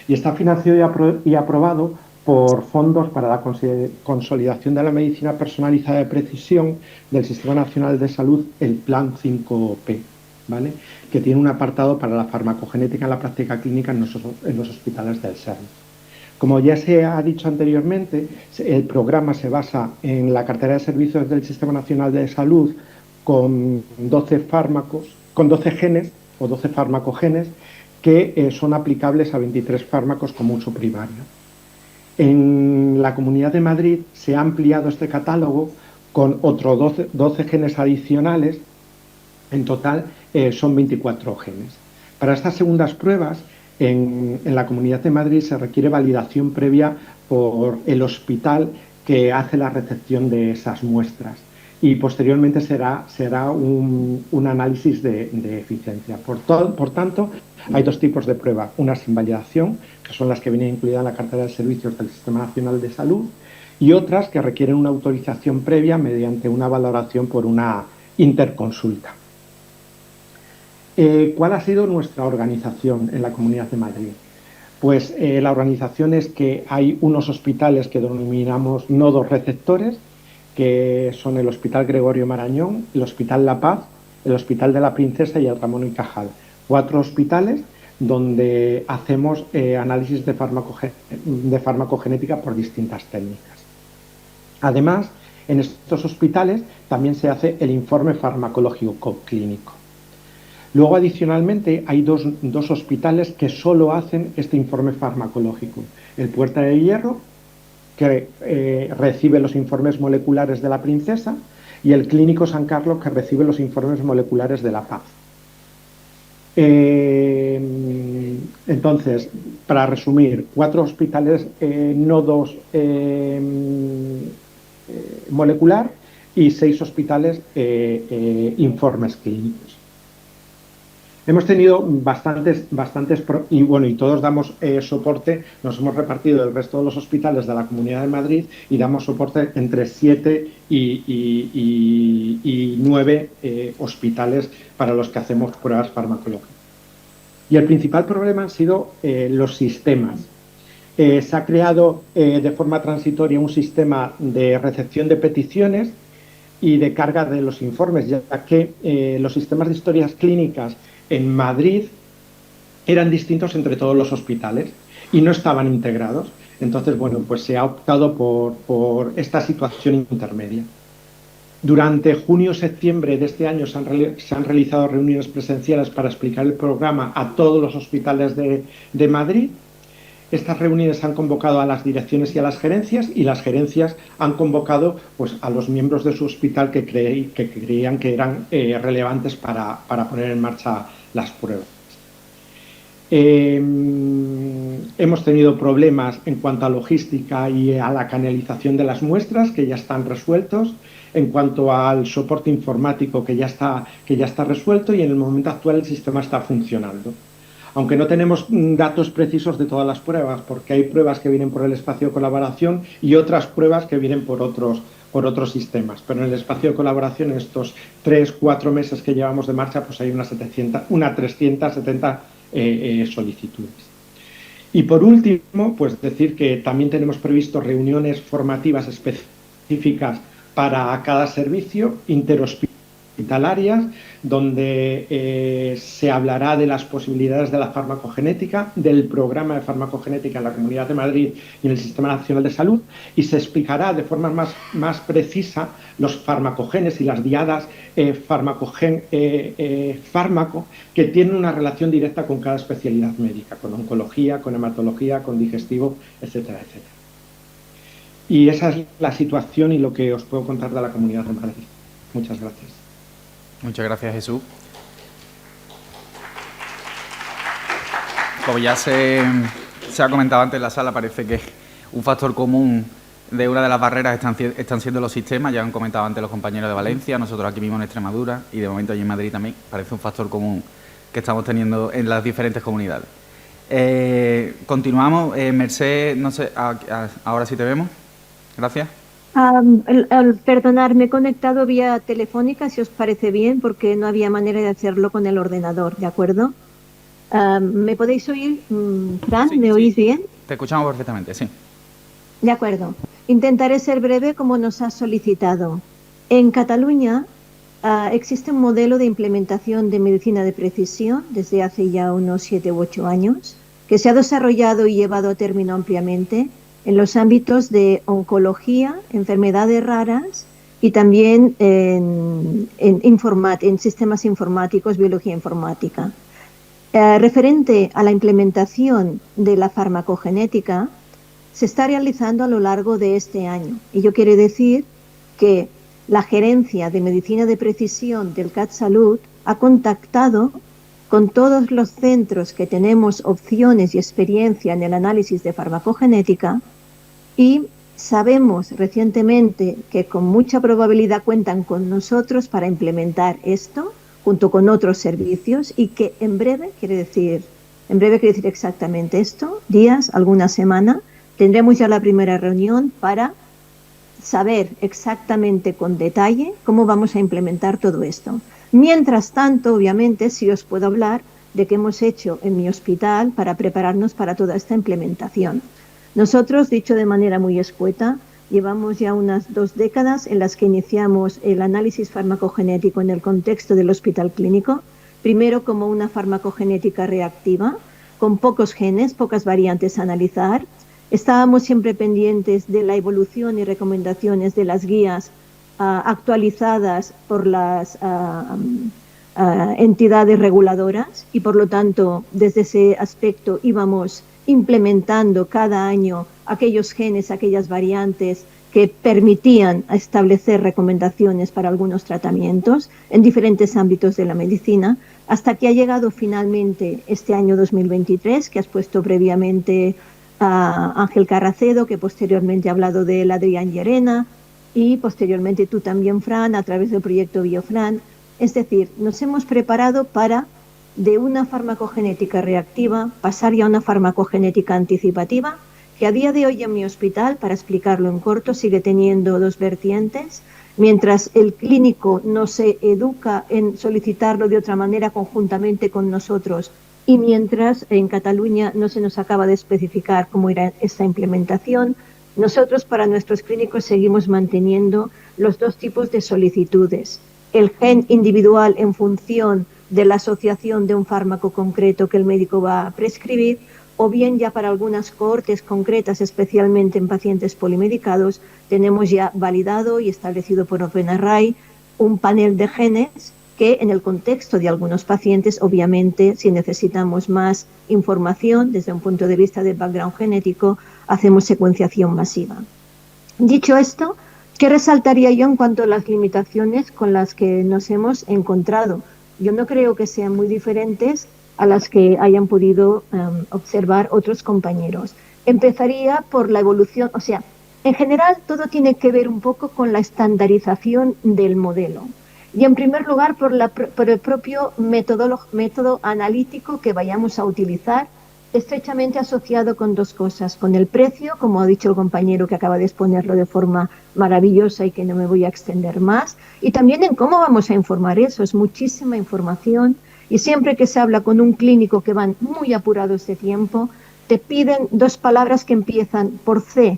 Y está financiado y aprobado por fondos para la consolidación de la medicina personalizada de precisión del Sistema Nacional de Salud, el Plan 5P, ¿vale? Que tiene un apartado para la farmacogenética en la práctica clínica en los hospitales del SERN. Como ya se ha dicho anteriormente, el programa se basa en la cartera de servicios del Sistema Nacional de Salud con 12 genes o 12 farmacogenes que son aplicables a 23 fármacos como uso primario. En la Comunidad de Madrid se ha ampliado este catálogo con otros 12 genes adicionales. En total son 24 genes. Para estas segundas pruebas, en la Comunidad de Madrid se requiere validación previa por el hospital que hace la recepción de esas muestras y posteriormente será un análisis de eficiencia. Por tanto, hay dos tipos de prueba, unas sin validación, que son las que vienen incluidas en la cartera de servicios del Sistema Nacional de Salud, y otras que requieren una autorización previa mediante una valoración por una interconsulta. ¿Cuál ha sido nuestra organización en la Comunidad de Madrid? Pues la organización es que hay unos hospitales que denominamos nodos receptores, que son el Hospital Gregorio Marañón, el Hospital La Paz, el Hospital de la Princesa y el Ramón y Cajal. 4 hospitales donde hacemos análisis de farmacogenética por distintas técnicas. Además, en estos hospitales también se hace el informe farmacológico clínico. Luego, adicionalmente, hay dos hospitales que solo hacen este informe farmacológico. El Puerta de Hierro, que recibe los informes moleculares de la Princesa, y el Clínico San Carlos, que recibe los informes moleculares de La Paz. Entonces, para resumir, 4 hospitales nodos molecular y 6 hospitales informes clínicos. Hemos tenido bastantes y bueno, y todos damos soporte, nos hemos repartido el resto de los hospitales de la Comunidad de Madrid y damos soporte entre 7 y 9 hospitales para los que hacemos pruebas farmacológicas. Y el principal problema han sido los sistemas. Se ha creado de forma transitoria un sistema de recepción de peticiones y de carga de los informes, ya que los sistemas de historias clínicas en Madrid eran distintos entre todos los hospitales y no estaban integrados. Entonces, bueno, pues se ha optado por esta situación intermedia. Durante junio-septiembre de este año se han realizado reuniones presenciales para explicar el programa a todos los hospitales de Madrid Estas reuniones han convocado a las direcciones y a las gerencias, y las gerencias han convocado pues, a los miembros de su hospital que creían que eran relevantes para poner en marcha las pruebas. Hemos tenido problemas en cuanto a logística y a la canalización de las muestras, que ya están resueltos, en cuanto al soporte informático, que ya está resuelto, y en el momento actual el sistema está funcionando. Aunque no tenemos datos precisos de todas las pruebas, porque hay pruebas que vienen por el espacio de colaboración y otras pruebas que vienen por otros sistemas. Pero en el espacio de colaboración, en estos 3-4 meses que llevamos de marcha, pues hay unas 370 solicitudes. Y por último, pues decir que también tenemos previsto reuniones formativas específicas para cada servicio interhospitalarias, donde se hablará de las posibilidades de la farmacogenética, del programa de farmacogenética en la Comunidad de Madrid y en el Sistema Nacional de Salud, y se explicará de forma más precisa los farmacogenes y las diadas fármaco, que tienen una relación directa con cada especialidad médica, con oncología, con hematología, con digestivo, etcétera, etcétera. Y esa es la situación y lo que os puedo contar de la Comunidad de Madrid. Muchas gracias. Muchas gracias, Jesús. Como ya se ha comentado antes en la sala, parece que un factor común de una de las barreras están siendo los sistemas. Ya han comentado antes los compañeros de Valencia, nosotros aquí mismo en Extremadura y de momento allí en Madrid también. Parece un factor común que estamos teniendo en las diferentes comunidades. Continuamos. Merced, no sé, ahora sí te vemos. Gracias. Perdonad, me he conectado vía telefónica, si os parece bien, porque no había manera de hacerlo con el ordenador, ¿de acuerdo? ¿Me podéis oír, Fran? Sí, ¿Me oís bien? Te escuchamos perfectamente, sí. De acuerdo. Intentaré ser breve como nos has solicitado. En Cataluña existe un modelo de implementación de medicina de precisión desde hace ya unos 7 u 8 años, que se ha desarrollado y llevado a término ampliamente en los ámbitos de oncología, enfermedades raras y también en sistemas informáticos, biología informática. Referente a la implementación de la farmacogenética, se está realizando a lo largo de este año. Y yo quiero decir que la Gerencia de Medicina de Precisión del CatSalut ha contactado con todos los centros que tenemos opciones y experiencia en el análisis de farmacogenética, y sabemos recientemente que con mucha probabilidad cuentan con nosotros para implementar esto junto con otros servicios, y que en breve quiere decir exactamente esto, días, alguna semana, tendremos ya la primera reunión para saber exactamente con detalle cómo vamos a implementar todo esto. Mientras tanto, obviamente, sí os puedo hablar de qué hemos hecho en mi hospital para prepararnos para toda esta implementación. Nosotros, dicho de manera muy escueta, llevamos ya unas 2 décadas en las que iniciamos el análisis farmacogenético en el contexto del hospital clínico, primero como una farmacogenética reactiva, con pocos genes, pocas variantes a analizar. Estábamos siempre pendientes de la evolución y recomendaciones de las guías actualizadas por las entidades reguladoras, y por lo tanto desde ese aspecto íbamos implementando cada año aquellos genes, aquellas variantes que permitían establecer recomendaciones para algunos tratamientos en diferentes ámbitos de la medicina, hasta que ha llegado finalmente este año 2023, que has puesto previamente a Ángel Carracedo, que posteriormente ha hablado de él Adrián Llerena, y posteriormente tú también, Fran, a través del proyecto BioFran. Es decir, nos hemos preparado para, de una farmacogenética reactiva, pasar ya a una farmacogenética anticipativa, que a día de hoy en mi hospital, para explicarlo en corto, sigue teniendo 2 vertientes. Mientras el clínico no se educa en solicitarlo de otra manera conjuntamente con nosotros, y mientras en Cataluña no se nos acaba de especificar cómo irá esta implementación, nosotros para nuestros clínicos seguimos manteniendo los 2 tipos de solicitudes. El gen individual en función de la asociación de un fármaco concreto que el médico va a prescribir, o bien ya para algunas cohortes concretas, especialmente en pacientes polimedicados, tenemos ya validado y establecido por OpenArray un panel de genes que en el contexto de algunos pacientes, obviamente, si necesitamos más información desde un punto de vista del background genético, hacemos secuenciación masiva. Dicho esto, ¿qué resaltaría yo en cuanto a las limitaciones con las que nos hemos encontrado? Yo no creo que sean muy diferentes a las que hayan podido observar otros compañeros. Empezaría por la evolución, o sea, en general todo tiene que ver un poco con la estandarización del modelo. Y en primer lugar por el propio método analítico que vayamos a utilizar, estrechamente asociado con dos cosas, con el precio, como ha dicho el compañero que acaba de exponerlo de forma maravillosa y que no me voy a extender más, y también en cómo vamos a informar eso. Es muchísima información y siempre que se habla con un clínico que van muy apurados de tiempo, te piden dos palabras que empiezan por C,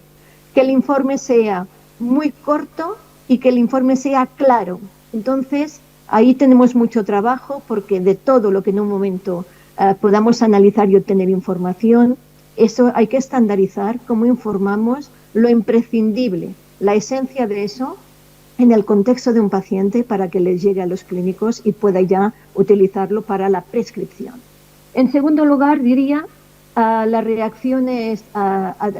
que el informe sea muy corto y que el informe sea claro. Entonces, ahí tenemos mucho trabajo porque de todo lo que en un momento podamos analizar y obtener información, eso hay que estandarizar, cómo informamos lo imprescindible, la esencia de eso en el contexto de un paciente para que les llegue a los clínicos y pueda ya utilizarlo para la prescripción. En segundo lugar, diría las reacciones,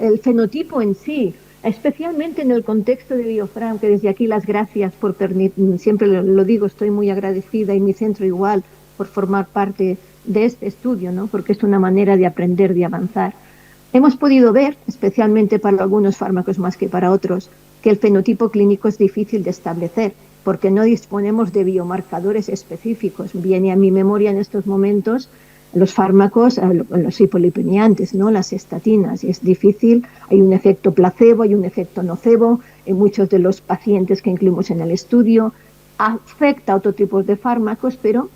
el fenotipo en sí, especialmente en el contexto de Biofran, que desde aquí las gracias por siempre lo digo, estoy muy agradecida y mi centro igual por formar parte de este estudio, ¿no? Porque es una manera de aprender, de avanzar. Hemos podido ver, especialmente para algunos fármacos más que para otros, que el fenotipo clínico es difícil de establecer porque no disponemos de biomarcadores específicos. Viene a mi memoria en estos momentos los fármacos, los hipolipemiantes, ¿no? Las estatinas, y es difícil, hay un efecto placebo, hay un efecto nocebo en muchos de los pacientes que incluimos en el estudio, afecta a otro tipo de fármacos, pero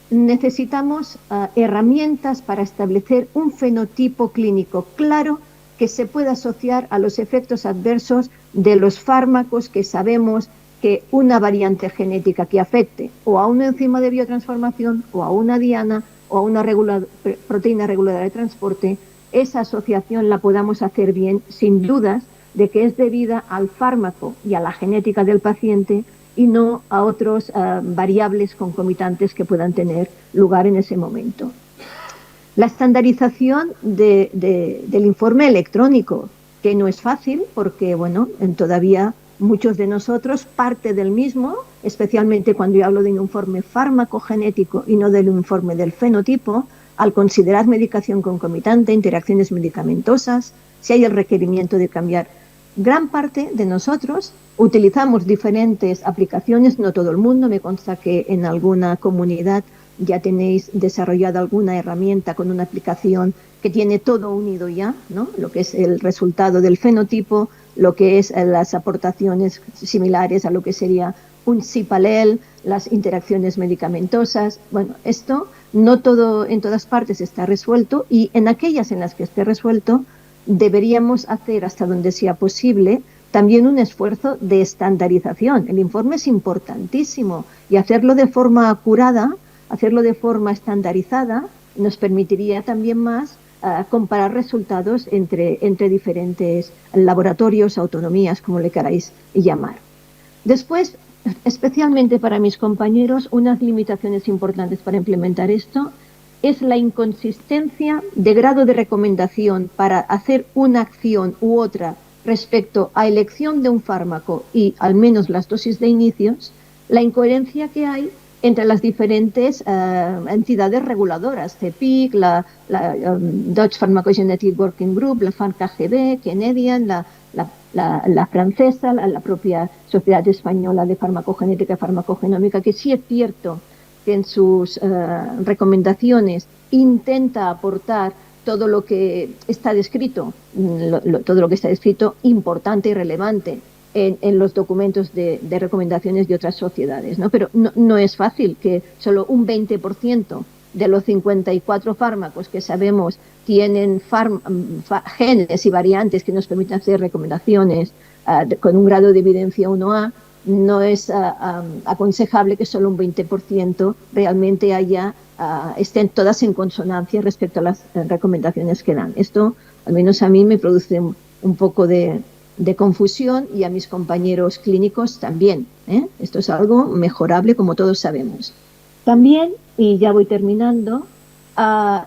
necesitamos herramientas para establecer un fenotipo clínico claro que se pueda asociar a los efectos adversos de los fármacos que sabemos que una variante genética que afecte o a una enzima de biotransformación o a una diana o a una proteína reguladora de transporte, esa asociación la podamos hacer bien sin dudas de que es debida al fármaco y a la genética del paciente y no a otros variables concomitantes que puedan tener lugar en ese momento. La estandarización del informe electrónico, que no es fácil porque, bueno, todavía muchos de nosotros parte del mismo, especialmente cuando yo hablo de un informe farmacogenético y no del informe del fenotipo, al considerar medicación concomitante, interacciones medicamentosas, si hay el requerimiento de cambiar. Gran parte de nosotros utilizamos diferentes aplicaciones, no todo el mundo, me consta que en alguna comunidad ya tenéis desarrollada alguna herramienta con una aplicación que tiene todo unido ya, ¿no? Lo que es el resultado del fenotipo, lo que es las aportaciones similares a lo que sería un CIPALEL, las interacciones medicamentosas. Bueno, esto no todo en todas partes está resuelto y en aquellas en las que esté resuelto deberíamos hacer hasta donde sea posible también un esfuerzo de estandarización. El informe es importantísimo y hacerlo de forma acurada, hacerlo de forma estandarizada nos permitiría también más comparar resultados entre diferentes laboratorios, autonomías, como le queráis llamar. Después, especialmente para mis compañeros, unas limitaciones importantes para implementar esto es la inconsistencia de grado de recomendación para hacer una acción u otra respecto a elección de un fármaco y al menos las dosis de inicios, la incoherencia que hay entre las diferentes entidades reguladoras, CEPIC, la Dutch Pharmacogenetic Working Group, la FARC-AGB, Canadian, la francesa, la propia Sociedad Española de Farmacogenética y Farmacogenómica, que sí es cierto que en sus recomendaciones intenta aportar todo lo que está descrito, todo lo que está descrito importante y relevante en los documentos de recomendaciones de otras sociedades, ¿no? Pero no es fácil que solo un 20% de los 54 fármacos que sabemos tienen genes y variantes que nos permiten hacer recomendaciones con un grado de evidencia 1A, no es aconsejable que solo un 20% realmente estén todas en consonancia respecto a las recomendaciones que dan. Esto, al menos a mí, me produce un poco de de confusión y a mis compañeros clínicos también. Esto es algo mejorable, como todos sabemos. También, y ya voy terminando,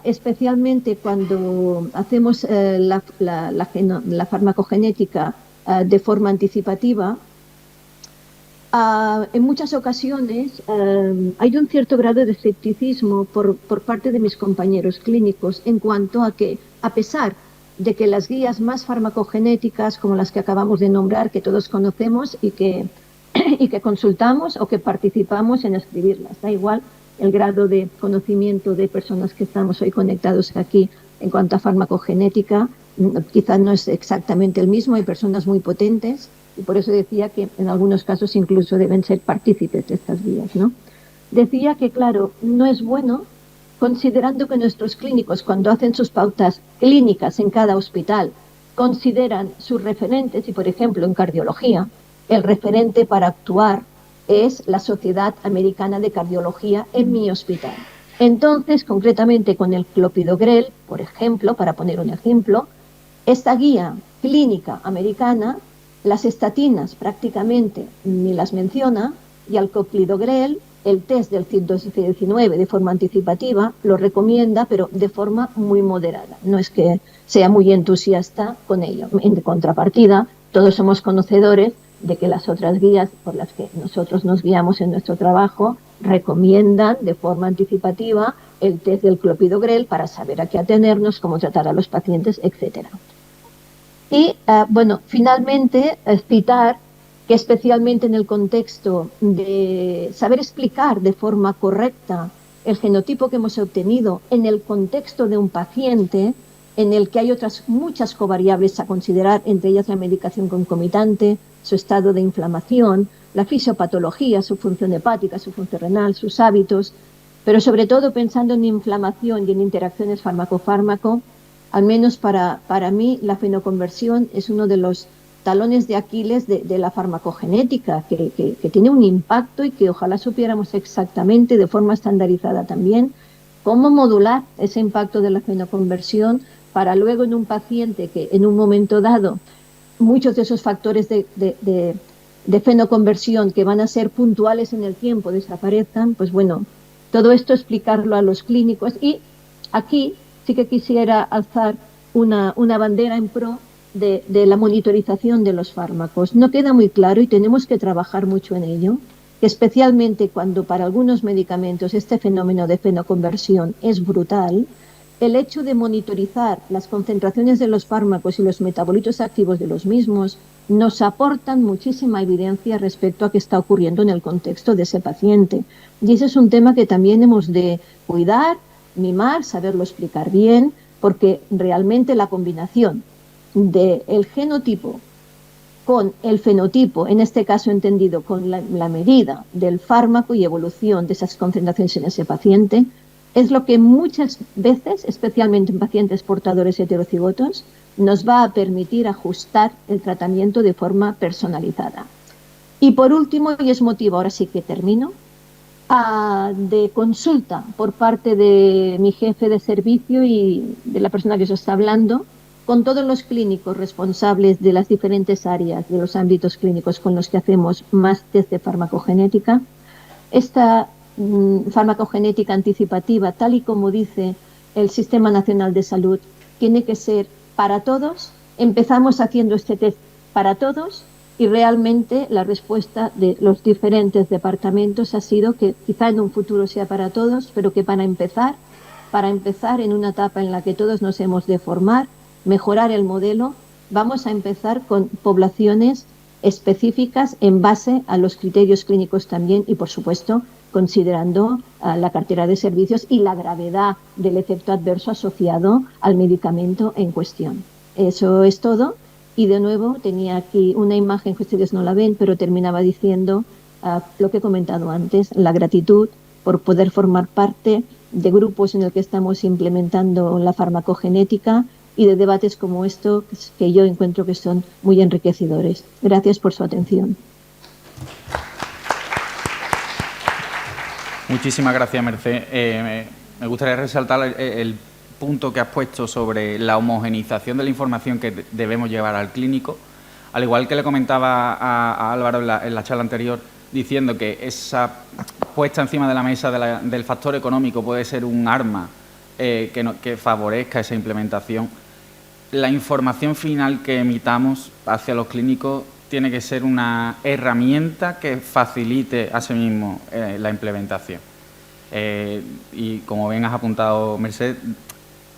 especialmente cuando hacemos la farmacogenética de forma anticipativa, en muchas ocasiones hay un cierto grado de escepticismo por parte de mis compañeros clínicos en cuanto a que, a pesar de que las guías más farmacogenéticas, como las que acabamos de nombrar, que todos conocemos y que consultamos o que participamos en escribirlas, da igual el grado de conocimiento de personas que estamos hoy conectados aquí en cuanto a farmacogenética, quizás no es exactamente el mismo, hay personas muy potentes y por eso decía que en algunos casos incluso deben ser partícipes de estas guías, ¿no? Decía que, claro, no es bueno, considerando que nuestros clínicos, cuando hacen sus pautas clínicas en cada hospital, consideran sus referentes, y por ejemplo en cardiología, el referente para actuar es la Sociedad Americana de Cardiología en mi hospital. Entonces, concretamente con el clopidogrel, por ejemplo, para poner un ejemplo, esta guía clínica americana, las estatinas prácticamente ni las menciona, y al clopidogrel, el test del CYP2C19 de forma anticipativa lo recomienda, pero de forma muy moderada. No es que sea muy entusiasta con ello. En contrapartida, todos somos conocedores de que las otras guías por las que nosotros nos guiamos en nuestro trabajo recomiendan de forma anticipativa el test del clopidogrel para saber a qué atenernos, cómo tratar a los pacientes, etc. Y, bueno, finalmente, citar que especialmente en el contexto de saber explicar de forma correcta el genotipo que hemos obtenido en el contexto de un paciente en el que hay otras muchas covariables a considerar, entre ellas la medicación concomitante, su estado de inflamación, la fisiopatología, su función hepática, su función renal, sus hábitos, pero sobre todo pensando en inflamación y en interacciones fármaco-fármaco, al menos para mí la fenoconversión es uno de los talones de Aquiles de la farmacogenética, que tiene un impacto y que ojalá supiéramos exactamente, de forma estandarizada también, cómo modular ese impacto de la fenoconversión para luego en un paciente que en un momento dado muchos de esos factores de fenoconversión que van a ser puntuales en el tiempo desaparezcan. Pues bueno, todo esto explicarlo a los clínicos. Y aquí sí que quisiera alzar una bandera en pro de la monitorización de los fármacos. No queda muy claro y tenemos que trabajar mucho en ello, especialmente cuando para algunos medicamentos este fenómeno de fenoconversión es brutal. El hecho de monitorizar las concentraciones de los fármacos y los metabolitos activos de los mismos nos aportan muchísima evidencia respecto a qué está ocurriendo en el contexto de ese paciente. Y ese es un tema que también hemos de cuidar, mimar, saberlo explicar bien, porque realmente la combinación del genotipo con el fenotipo, en este caso entendido con la medida del fármaco y evolución de esas concentraciones en ese paciente, es lo que muchas veces, especialmente en pacientes portadores heterocigotos, nos va a permitir ajustar el tratamiento de forma personalizada. Y por último, y es motivo, ahora sí que termino, de consulta por parte de mi jefe de servicio y de la persona que os está hablando, con todos los clínicos responsables de las diferentes áreas de los ámbitos clínicos con los que hacemos más test de farmacogenética. Esta farmacogenética anticipativa, tal y como dice el Sistema Nacional de Salud, tiene que ser para todos. Empezamos haciendo este test para todos y realmente la respuesta de los diferentes departamentos ha sido que quizá en un futuro sea para todos, pero que para empezar en una etapa en la que todos nos hemos de formar, mejorar el modelo, vamos a empezar con poblaciones específicas en base a los criterios clínicos también y, por supuesto, considerando la cartera de servicios y la gravedad del efecto adverso asociado al medicamento en cuestión. Eso es todo. Y de nuevo tenía aquí una imagen que ustedes no la ven, pero terminaba diciendo lo que he comentado antes, la gratitud por poder formar parte de grupos en el que estamos implementando la farmacogenética y de debates como esto que yo encuentro que son muy enriquecedores. Gracias por su atención. Muchísimas gracias, Mercé. Me gustaría resaltar el punto que has puesto sobre la homogeneización de la información que debemos llevar al clínico. Al igual que le comentaba a Álvaro en la charla anterior, diciendo que esa puesta encima de la mesa del factor económico puede ser un arma que favorezca esa implementación, la información final que emitamos hacia los clínicos tiene que ser una herramienta que facilite asimismo la implementación. Y como bien has apuntado, Merced,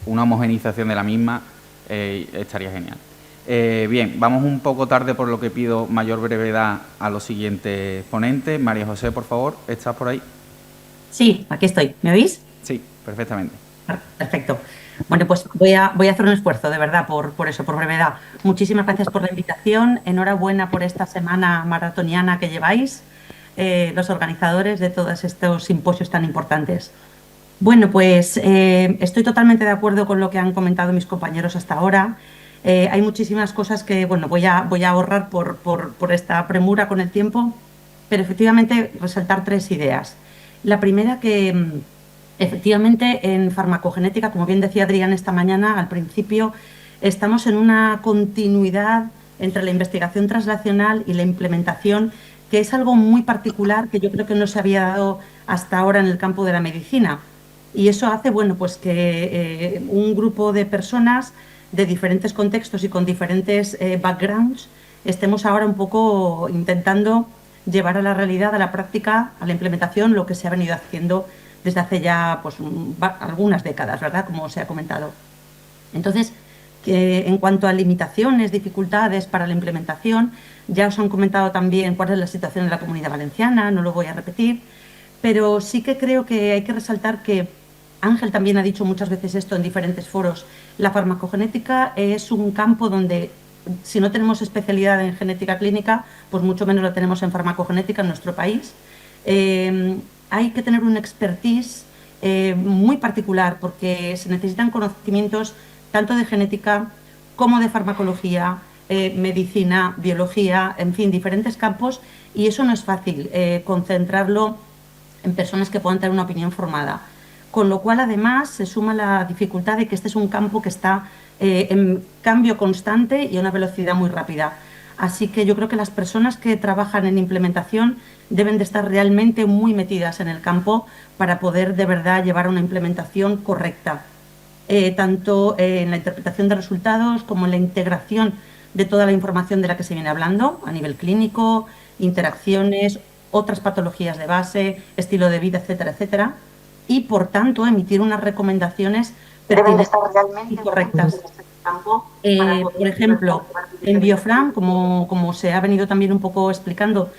una homogeneización de la misma estaría genial. Bien, vamos un poco tarde, por lo que pido mayor brevedad a los siguientes ponentes. María José, por favor, ¿estás por ahí? Sí, aquí estoy. ¿Me oís? Sí, perfectamente. Perfecto. Bueno, pues voy a hacer un esfuerzo, de verdad, por brevedad. Muchísimas gracias por la invitación. Enhorabuena por esta semana maratoniana que lleváis, los organizadores de todos estos simposios tan importantes. Bueno, pues estoy totalmente de acuerdo con lo que han comentado mis compañeros hasta ahora. Hay muchísimas cosas que, bueno, voy a ahorrar por esta premura con el tiempo, pero efectivamente resaltar 3 ideas. La primera, que efectivamente en farmacogenética, como bien decía Adrián esta mañana, al principio estamos en una continuidad entre la investigación translacional y la implementación, que es algo muy particular que yo creo que no se había dado hasta ahora en el campo de la medicina. Y eso hace, bueno, pues que un grupo de personas de diferentes contextos y con diferentes backgrounds estemos ahora un poco intentando llevar a la realidad, a la práctica, a la implementación, lo que se ha venido haciendo desde hace ya pues, algunas décadas, ¿verdad?, como se ha comentado. Entonces, en cuanto a limitaciones, dificultades para la implementación, ya os han comentado también cuál es la situación en la Comunidad Valenciana, no lo voy a repetir, pero sí que creo que hay que resaltar que Ángel también ha dicho muchas veces esto en diferentes foros. La farmacogenética es un campo donde, si no tenemos especialidad en genética clínica, pues mucho menos la tenemos en farmacogenética en nuestro país. Hay que tener un expertise muy particular, porque se necesitan conocimientos tanto de genética como de farmacología, medicina, biología, en fin, diferentes campos, y eso no es fácil concentrarlo en personas que puedan tener una opinión formada. Con lo cual, además, se suma la dificultad de que este es un campo que está en cambio constante y a una velocidad muy rápida. Así que yo creo que las personas que trabajan en implementación deben de estar realmente muy metidas en el campo para poder de verdad llevar una implementación correcta, tanto en la interpretación de resultados como en la integración de toda la información de la que se viene hablando a nivel clínico, interacciones, otras patologías de base, estilo de vida, etcétera, etcétera. Y, por tanto, emitir unas recomendaciones pertinentes y correctas. Por ejemplo, en Biofran, como se ha venido también un poco explicando,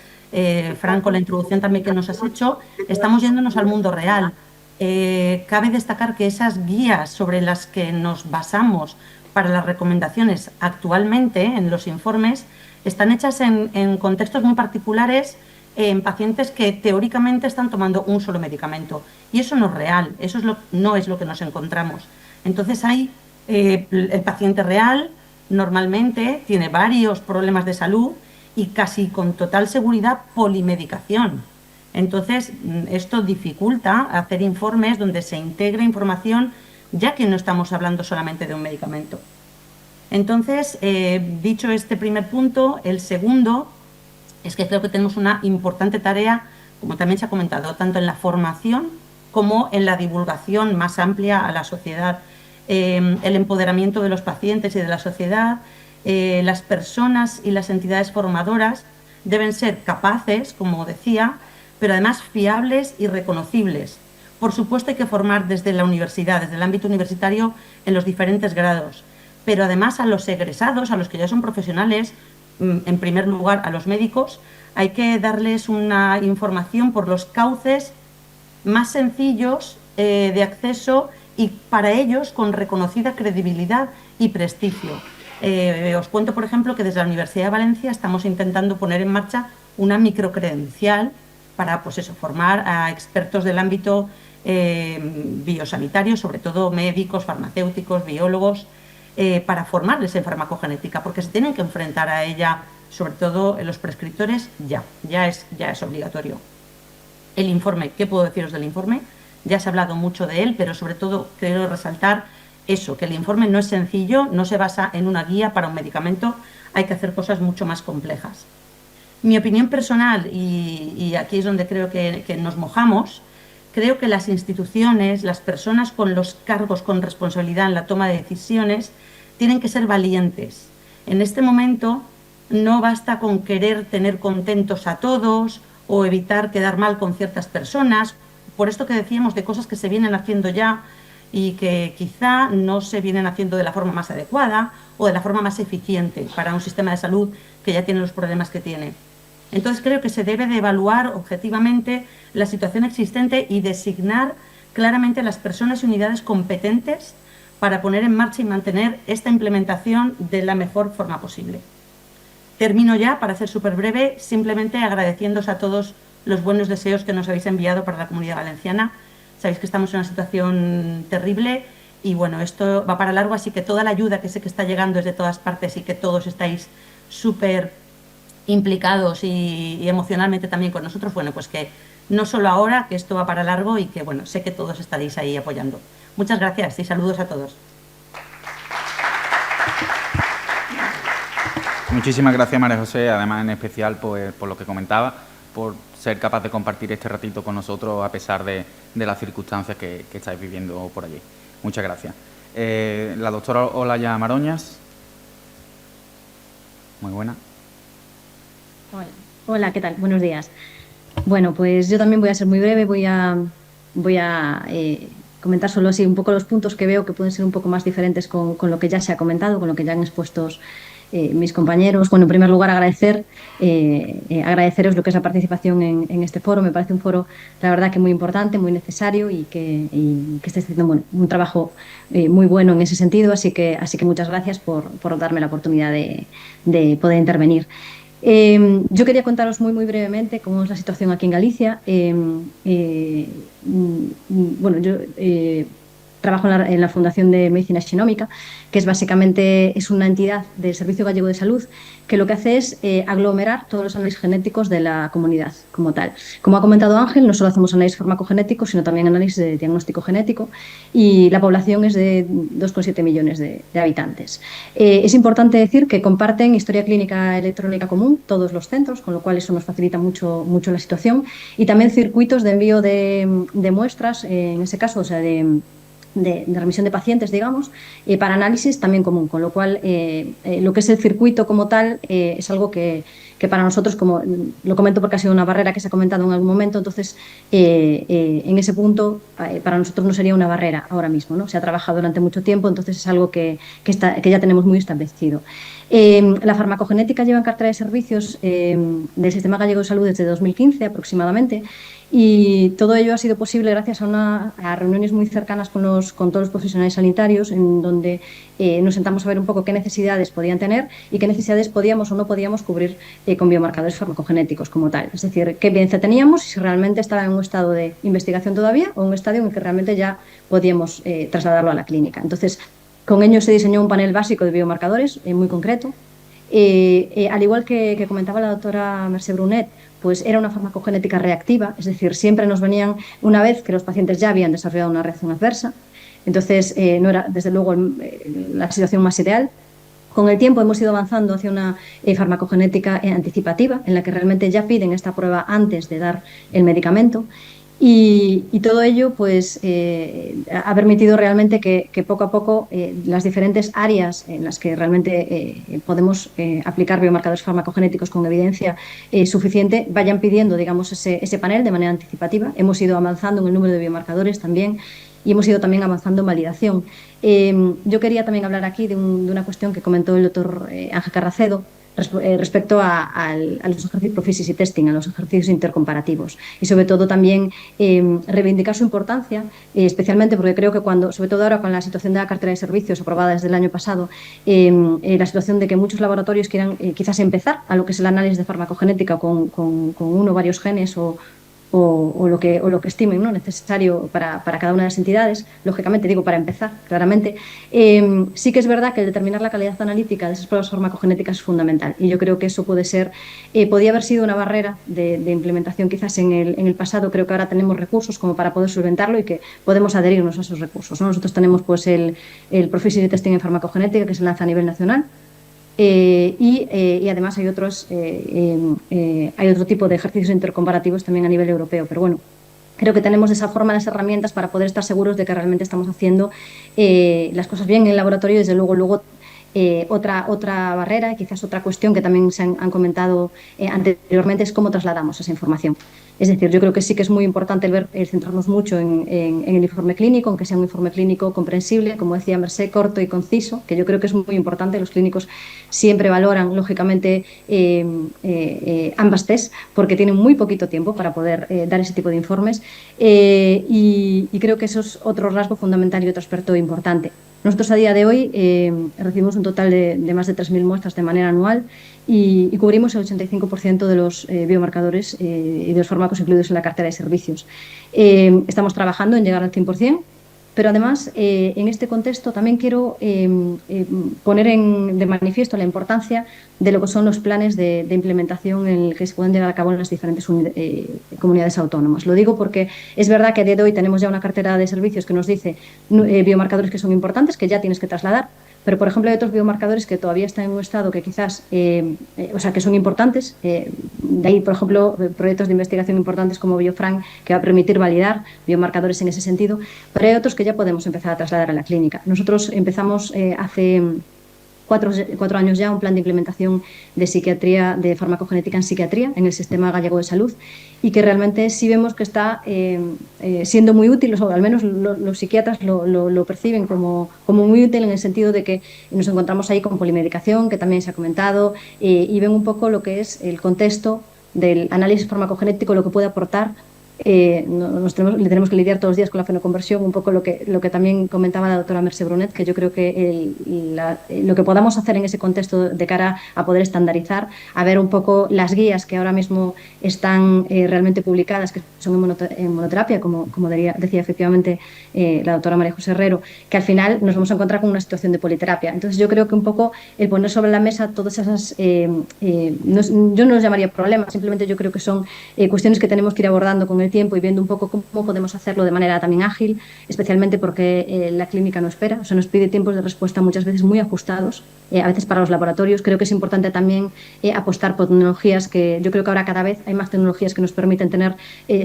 Fran, con la introducción también que nos has hecho, estamos yéndonos al mundo real. Cabe destacar que esas guías sobre las que nos basamos para las recomendaciones actualmente en los informes están hechas en contextos muy particulares, en pacientes que teóricamente están tomando un solo medicamento. Y eso no es real, eso no es lo que nos encontramos. Entonces el paciente real normalmente tiene varios problemas de salud y casi con total seguridad polimedicación. Entonces esto dificulta hacer informes donde se integre información, ya que no estamos hablando solamente de un medicamento. Entonces, dicho este primer punto, el segundo es que creo que tenemos una importante tarea, como también se ha comentado, tanto en la formación como en la divulgación más amplia a la sociedad, el empoderamiento de los pacientes y de la sociedad. Las personas y las entidades formadoras deben ser capaces, como decía, pero además fiables y reconocibles. Por supuesto, hay que formar desde la universidad, desde el ámbito universitario, en los diferentes grados, pero además a los egresados, a los que ya son profesionales, en primer lugar a los médicos, hay que darles una información por los cauces más sencillos de acceso y para ellos con reconocida credibilidad y prestigio. Os cuento, por ejemplo, que desde la Universidad de Valencia estamos intentando poner en marcha una microcredencial para, pues eso, formar a expertos del ámbito biosanitario, sobre todo médicos, farmacéuticos, biólogos, para formarles en farmacogenética, porque se tienen que enfrentar a ella, sobre todo en los prescriptores, ya es obligatorio. El informe, ¿qué puedo deciros del informe? Ya se ha hablado mucho de él, pero sobre todo quiero resaltar eso, que el informe no es sencillo, no se basa en una guía para un medicamento, hay que hacer cosas mucho más complejas. Mi opinión personal, y aquí es donde creo que nos mojamos, creo que las instituciones, las personas con los cargos con responsabilidad en la toma de decisiones, tienen que ser valientes. En este momento no basta con querer tener contentos a todos o evitar quedar mal con ciertas personas, por esto que decíamos de cosas que se vienen haciendo ya y que quizá no se vienen haciendo de la forma más adecuada o de la forma más eficiente para un sistema de salud que ya tiene los problemas que tiene. Entonces creo que se debe de evaluar objetivamente la situación existente y designar claramente las personas y unidades competentes para poner en marcha y mantener esta implementación de la mejor forma posible. Termino ya, para ser súper breve, simplemente agradeciéndoos a todos los buenos deseos que nos habéis enviado para la Comunidad Valenciana. Sabéis que estamos en una situación terrible y bueno, esto va para largo, así que toda la ayuda que sé que está llegando es de todas partes y que todos estáis súper implicados y emocionalmente también con nosotros, bueno, pues que no solo ahora, que esto va para largo y que bueno, sé que todos estaréis ahí apoyando. Muchas gracias y saludos a todos. Muchísimas gracias, María José, además en especial pues, por lo que comentaba, por ser capaz de compartir este ratito con nosotros a pesar de las circunstancias que estáis viviendo por allí. Muchas gracias. La doctora Olaya Maroñas. Muy buena. Hola, ¿qué tal? Buenos días. Bueno, pues yo también voy a ser muy breve, voy a comentar solo así un poco los puntos que veo que pueden ser un poco más diferentes con lo que ya se ha comentado, con lo que ya han expuesto mis compañeros. Bueno, en primer lugar, agradeceros lo que es la participación en este foro. Me parece un foro, la verdad, que muy importante, muy necesario y que estáis haciendo un trabajo muy bueno en ese sentido. Así que muchas gracias por darme la oportunidad de poder intervenir. Yo quería contaros muy brevemente cómo es la situación aquí en Galicia. Bueno, yo trabajo en la Fundación de Medicina Xenómica, que básicamente es una entidad del Servicio Gallego de Salud que lo que hace es aglomerar todos los análisis genéticos de la comunidad como tal. Como ha comentado Ángel, no solo hacemos análisis farmacogenéticos, sino también análisis de diagnóstico genético y la población es de 2,7 millones de habitantes. Es importante decir que comparten historia clínica electrónica común todos los centros, con lo cual eso nos facilita mucho la situación y también circuitos de envío de muestras, en ese caso, o sea, de remisión de pacientes, digamos, para análisis también común, con lo cual lo que es el circuito como tal es algo que para nosotros, como lo comento porque ha sido una barrera que se ha comentado en algún momento, entonces en ese punto para nosotros no sería una barrera ahora mismo, ¿no? Se ha trabajado durante mucho tiempo, entonces es algo que ya tenemos muy establecido. La farmacogenética lleva en cartera de servicios del Sistema Gallego de Salud desde 2015 aproximadamente y todo ello ha sido posible gracias a reuniones muy cercanas con todos los profesionales sanitarios en donde nos sentamos a ver un poco qué necesidades podían tener y qué necesidades podíamos o no podíamos cubrir con biomarcadores farmacogenéticos como tal. Es decir, qué evidencia teníamos y si realmente estaba en un estado de investigación todavía o un estadio en el que realmente ya podíamos trasladarlo a la clínica. Entonces, con ello se diseñó un panel básico de biomarcadores muy concreto. Al igual que comentaba la doctora Mercè Brunet, pues era una farmacogenética reactiva, es decir, siempre nos venían una vez que los pacientes ya habían desarrollado una reacción adversa. Entonces, no era desde luego la situación más ideal. Con el tiempo hemos ido avanzando hacia una farmacogenética anticipativa, en la que realmente ya piden esta prueba antes de dar el medicamento. Y todo ello pues, ha permitido realmente que poco a poco las diferentes áreas en las que realmente podemos aplicar biomarcadores farmacogenéticos con evidencia suficiente vayan pidiendo, digamos, ese panel de manera anticipativa. Hemos ido avanzando en el número de biomarcadores también y hemos ido también avanzando en validación. Yo quería también hablar aquí de una cuestión que comentó el doctor Ángel Carracedo, respecto a los ejercicios prophysis y testing, a los ejercicios intercomparativos y sobre todo también reivindicar su importancia, especialmente porque creo que sobre todo ahora con la situación de la cartera de servicios aprobada desde el año pasado, la situación de que muchos laboratorios quieran quizás empezar a lo que es el análisis de farmacogenética con uno o varios genes o o lo que estimen, ¿no?, necesario para cada una de las entidades. Lógicamente, digo, para empezar, claramente, sí que es verdad que el determinar la calidad analítica de esas pruebas farmacogenéticas es fundamental, y yo creo que eso podía haber sido una barrera de implementación quizás en el pasado. Creo que ahora tenemos recursos como para poder solventarlo y que podemos adherirnos a esos recursos, ¿no? Nosotros tenemos pues el Proficiency Testing en farmacogenética, que se lanza a nivel nacional. Y además hay otro tipo de ejercicios intercomparativos también a nivel europeo, pero bueno, creo que tenemos de esa forma las herramientas para poder estar seguros de que realmente estamos haciendo las cosas bien en el laboratorio. Desde luego otra barrera, quizás otra cuestión que también se han comentado anteriormente, es cómo trasladamos esa información. Es decir, yo creo que sí que es muy importante el centrarnos mucho en el informe clínico, aunque sea un informe clínico comprensible, como decía Mercé, corto y conciso, que yo creo que es muy importante. Los clínicos siempre valoran, lógicamente, ambas tests, porque tienen muy poquito tiempo para poder dar ese tipo de informes, y creo que eso es otro rasgo fundamental y otro aspecto importante. Nosotros a día de hoy recibimos un total de más de 3.000 muestras de manera anual y cubrimos el 85% de los biomarcadores y de los fármacos incluidos en la cartera de servicios. Estamos trabajando en llegar al 100%, pero además en este contexto también quiero poner de manifiesto la importancia de lo que son los planes de implementación en el que se pueden llevar a cabo en las diferentes comunidades autónomas. Lo digo porque es verdad que a día de hoy tenemos ya una cartera de servicios que nos dice biomarcadores que son importantes, que ya tienes que trasladar, pero por ejemplo hay otros biomarcadores que todavía están en un estado que quizás, que son importantes. De ahí, por ejemplo, proyectos de investigación importantes como BioFrank, que va a permitir validar biomarcadores en ese sentido, pero hay otros que ya podemos empezar a trasladar a la clínica. Nosotros empezamos hace 4 años ya un plan de implementación de farmacogenética en psiquiatría en el Sistema Gallego de Salud, y que realmente sí vemos que está siendo muy útil, o al menos los psiquiatras lo perciben como muy útil, en el sentido de que nos encontramos ahí con polimedicación, que también se ha comentado, y ven un poco lo que es el contexto del análisis farmacogenético, lo que puede aportar. Le tenemos que lidiar todos los días con la fenoconversión, un poco lo que también comentaba la doctora Mercé Brunet, que yo creo que lo que podamos hacer en ese contexto de cara a poder estandarizar, a ver un poco las guías que ahora mismo están realmente publicadas, que son en monoterapia, como decía efectivamente la doctora María José Herrero, que al final nos vamos a encontrar con una situación de politerapia. Entonces yo creo que un poco el poner sobre la mesa todas esas, yo no los llamaría problemas, simplemente yo creo que son cuestiones que tenemos que ir abordando con el tiempo y viendo un poco cómo podemos hacerlo de manera también ágil, especialmente porque la clínica no espera, o sea, nos pide tiempos de respuesta muchas veces muy ajustados, a veces para los laboratorios. Creo que es importante también apostar por tecnologías, que yo creo que ahora cada vez hay más tecnologías que nos permiten tener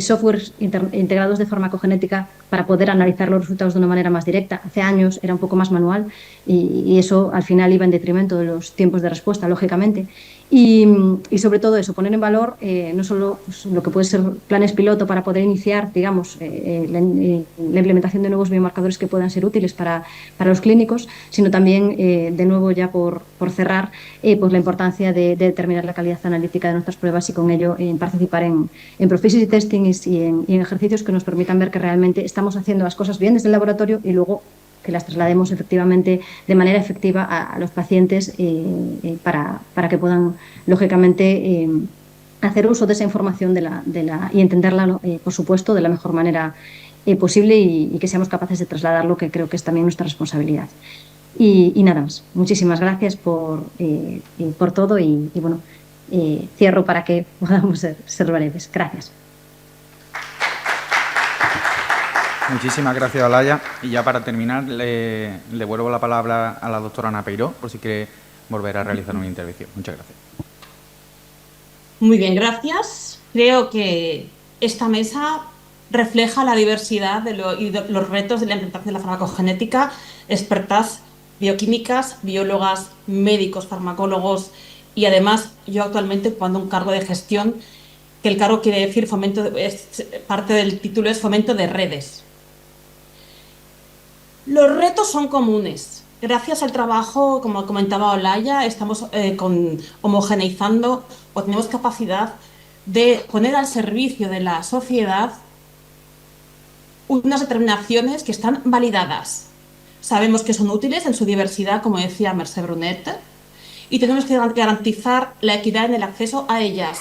softwares integrados de farmacogenética para poder analizar los resultados de una manera más directa. Hace años era un poco más manual y eso al final iba en detrimento de los tiempos de respuesta, lógicamente. Y sobre todo eso, poner en valor no solo pues, lo que puede ser planes piloto para poder iniciar, digamos, la implementación de nuevos biomarcadores que puedan ser útiles para los clínicos, sino también, de nuevo, ya por cerrar, pues la importancia de determinar la calidad analítica de nuestras pruebas y con ello participar en proficiency testing y en ejercicios que nos permitan ver que realmente estamos haciendo las cosas bien desde el laboratorio y luego que las traslademos efectivamente de manera efectiva a los pacientes para que puedan, lógicamente, hacer uso de esa información y entenderla, por supuesto, de la mejor manera posible y que seamos capaces de trasladarlo, que creo que es también nuestra responsabilidad. Y nada más. Muchísimas gracias por todo y bueno, cierro para que podamos ser breves. Gracias. Muchísimas gracias, Olaya. Y ya para terminar, le devuelvo la palabra a la doctora Ana Peiró, por si quiere volver a realizar una intervención. Muchas gracias. Muy bien, gracias. Creo que esta mesa refleja la diversidad y los retos de la implementación de la farmacogenética, expertas bioquímicas, biólogas, médicos, farmacólogos, y además yo actualmente ocupando un cargo de gestión, que el cargo quiere decir parte del título es fomento de redes. Los retos son comunes. Gracias al trabajo, como comentaba Olaya, estamos homogeneizando o tenemos capacidad de poner al servicio de la sociedad unas determinaciones que están validadas. Sabemos que son útiles en su diversidad, como decía Mercé Brunet, y tenemos que garantizar la equidad en el acceso a ellas.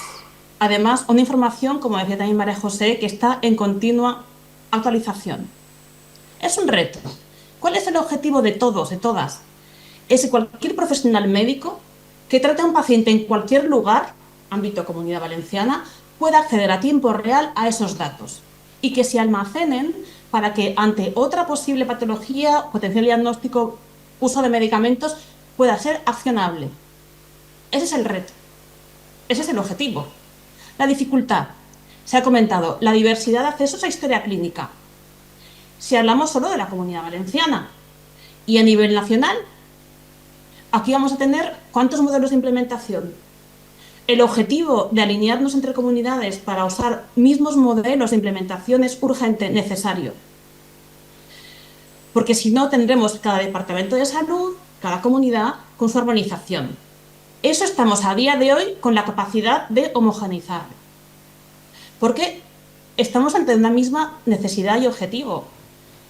además, una información, como decía también María José, que está en continua actualización. Es un reto. ¿Cuál es el objetivo de todos, de todas? Es que cualquier profesional médico que trate a un paciente en cualquier lugar, ámbito Comunidad Valenciana, pueda acceder a tiempo real a esos datos y que se almacenen para que ante otra posible patología, potencial diagnóstico, uso de medicamentos, pueda ser accionable. Ese es el reto. Ese es el objetivo. La dificultad. Se ha comentado, la diversidad de accesos a historia clínica. Si hablamos solo de la Comunidad Valenciana y a nivel nacional, aquí vamos a tener ¿cuántos modelos de implementación? El objetivo de alinearnos entre comunidades para usar mismos modelos de implementación es urgente, necesario. Porque si no, tendremos cada departamento de salud, cada comunidad, con su organización. Eso estamos a día de hoy con la capacidad de homogeneizar. Porque estamos ante una misma necesidad y objetivo.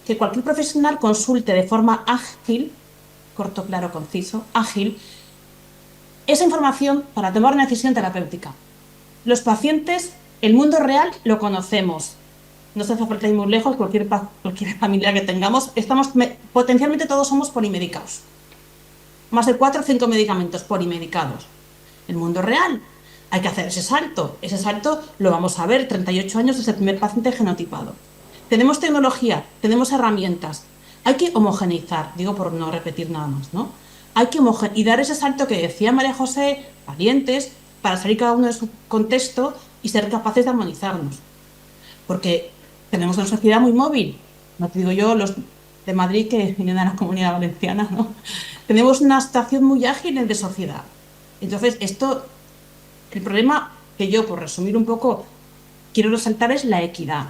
Que cualquier profesional consulte de forma ágil, corto, claro, conciso, ágil, esa información para tomar una decisión terapéutica. Los pacientes, el mundo real lo conocemos. No se hace falta ir muy lejos, cualquier familia que tengamos, potencialmente todos somos polimedicados. Más de 4 o 5 medicamentos polimedicados. El mundo real, hay que hacer ese salto. Ese salto lo vamos a ver 38 años desde el primer paciente genotipado. Tenemos tecnología, tenemos herramientas. Hay que homogeneizar, digo por no repetir nada más, ¿no? Hay que y dar ese salto que decía María José, valientes, para salir cada uno de su contexto y ser capaces de armonizarnos. Porque tenemos una sociedad muy móvil. No te digo yo los de Madrid que vienen a la Comunidad Valenciana, ¿no? Tenemos una situación muy ágil de sociedad. Entonces, el problema que yo, por resumir un poco, quiero resaltar es la equidad.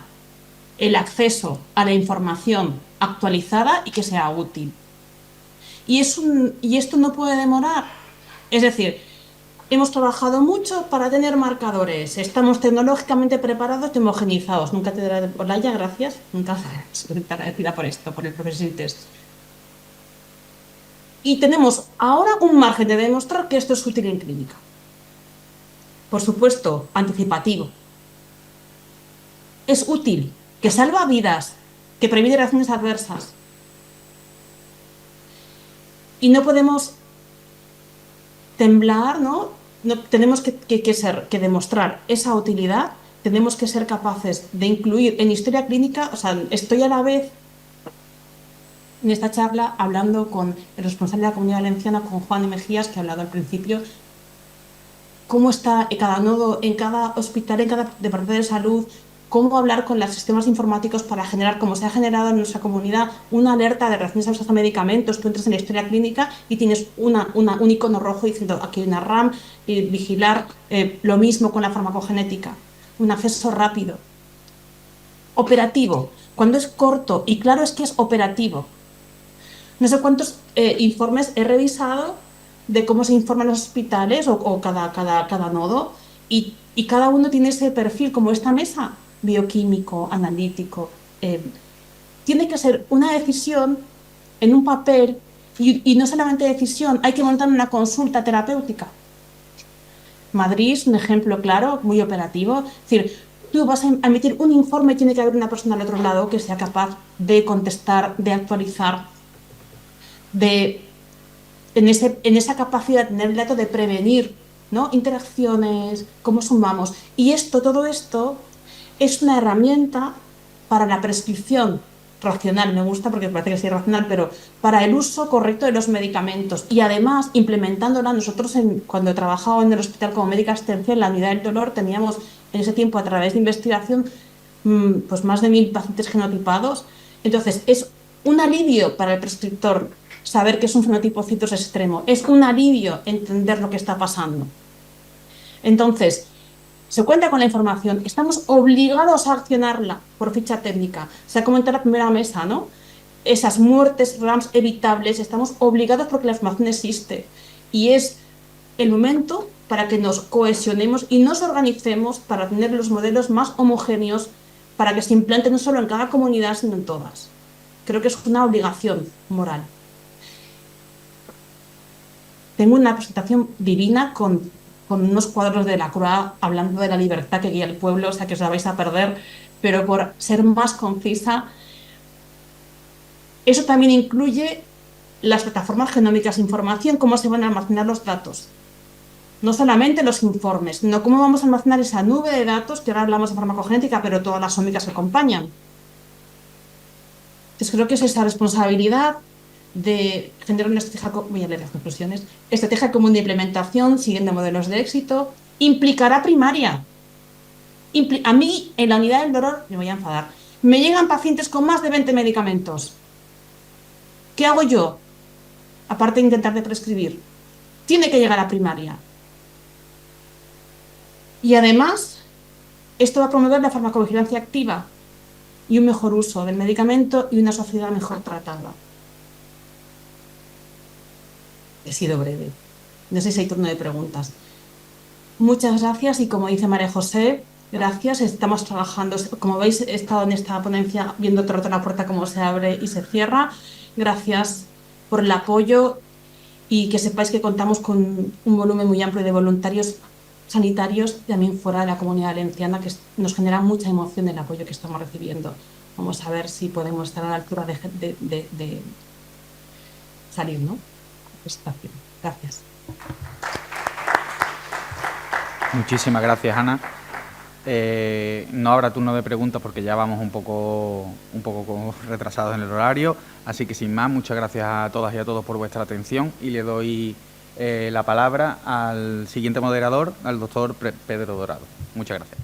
El acceso a la información actualizada y que sea útil. Y esto no puede demorar. Es decir, hemos trabajado mucho para tener marcadores. Estamos tecnológicamente preparados y homogenizados. Nunca te daré Olaya, gracias. Nunca estoy agradecida por esto, por el Professional Test. Y tenemos ahora un margen de demostrar que esto es útil en clínica. Por supuesto, anticipativo. Es útil, que salva vidas, que previene reacciones adversas. Y no podemos temblar, ¿no? Tenemos que demostrar esa utilidad, tenemos que ser capaces de incluir en historia clínica, o sea, estoy a la vez en esta charla hablando con el responsable de la Comunidad Valenciana, con Juan de Mejías, que ha hablado al principio, cómo está cada nodo, en cada hospital, en cada departamento de salud, cómo hablar con los sistemas informáticos para generar, como se ha generado en nuestra comunidad, una alerta de reacciones adversas a medicamentos. Tú entras en la historia clínica y tienes un icono rojo diciendo aquí hay una RAM, y vigilar, lo mismo con la farmacogenética, un acceso rápido. Operativo, cuando es corto y claro es que es operativo. No sé cuántos informes he revisado de cómo se informan los hospitales o cada nodo y cada uno tiene ese perfil como esta mesa, bioquímico, analítico. Tiene que ser una decisión en un papel y no solamente decisión, hay que montar una consulta terapéutica. Madrid es un ejemplo claro, muy operativo. Es decir, tú vas a emitir un informe y tiene que haber una persona al otro lado que sea capaz de contestar, de actualizar, en esa capacidad de tener el dato de prevenir, ¿no? Interacciones, cómo sumamos. Y todo esto es una herramienta para la prescripción racional, me gusta porque parece que es irracional, pero para el uso correcto de los medicamentos y además implementándola. Nosotros cuando he trabajado en el hospital como médica asistencial en la unidad del dolor teníamos en ese tiempo a través de investigación pues más de 1000 pacientes genotipados. Entonces es un alivio para el prescriptor saber que es un fenotipo citos extremo, es un alivio entender lo que está pasando. Entonces, se cuenta con la información, estamos obligados a accionarla por ficha técnica. Se ha comentado en la primera mesa, ¿no? Esas muertes RAMS evitables, estamos obligados porque la información existe. Y es el momento para que nos cohesionemos y nos organicemos para tener los modelos más homogéneos, para que se implanten no solo en cada comunidad, sino en todas. Creo que es una obligación moral. Tengo una presentación divina con con unos cuadros de Lacroix hablando de la libertad que guía el pueblo, o sea que os la vais a perder, pero por ser más concisa, eso también incluye las plataformas genómicas de información, cómo se van a almacenar los datos. No solamente los informes, sino cómo vamos a almacenar esa nube de datos, que ahora hablamos de farmacogenética, pero todas las ómicas que acompañan. Entonces creo que es esa responsabilidad de generar una estrategia, voy a leer las conclusiones, estrategia común de implementación, siguiendo modelos de éxito, implicará primaria. A mí, en la unidad del dolor, me voy a enfadar, me llegan pacientes con más de 20 medicamentos. ¿Qué hago yo? Aparte de intentar de prescribir, tiene que llegar a primaria. Y además, esto va a promover la farmacovigilancia activa y un mejor uso del medicamento y una sociedad mejor tratada. He sido breve. No sé si hay turno de preguntas. Muchas gracias y como dice María José, gracias. Estamos trabajando, como veis, he estado en esta ponencia viendo todo el rato la puerta cómo se abre y se cierra. Gracias por el apoyo y que sepáis que contamos con un volumen muy amplio de voluntarios sanitarios también fuera de la comunidad valenciana, que nos genera mucha emoción el apoyo que estamos recibiendo. Vamos a ver si podemos estar a la altura de salir, ¿no? Gracias. Muchísimas gracias, Ana. No habrá turno de preguntas porque ya vamos un poco retrasados en el horario, así que sin más, muchas gracias a todas y a todos por vuestra atención y le doy la palabra al siguiente moderador, al doctor Pedro Dorado. Muchas gracias.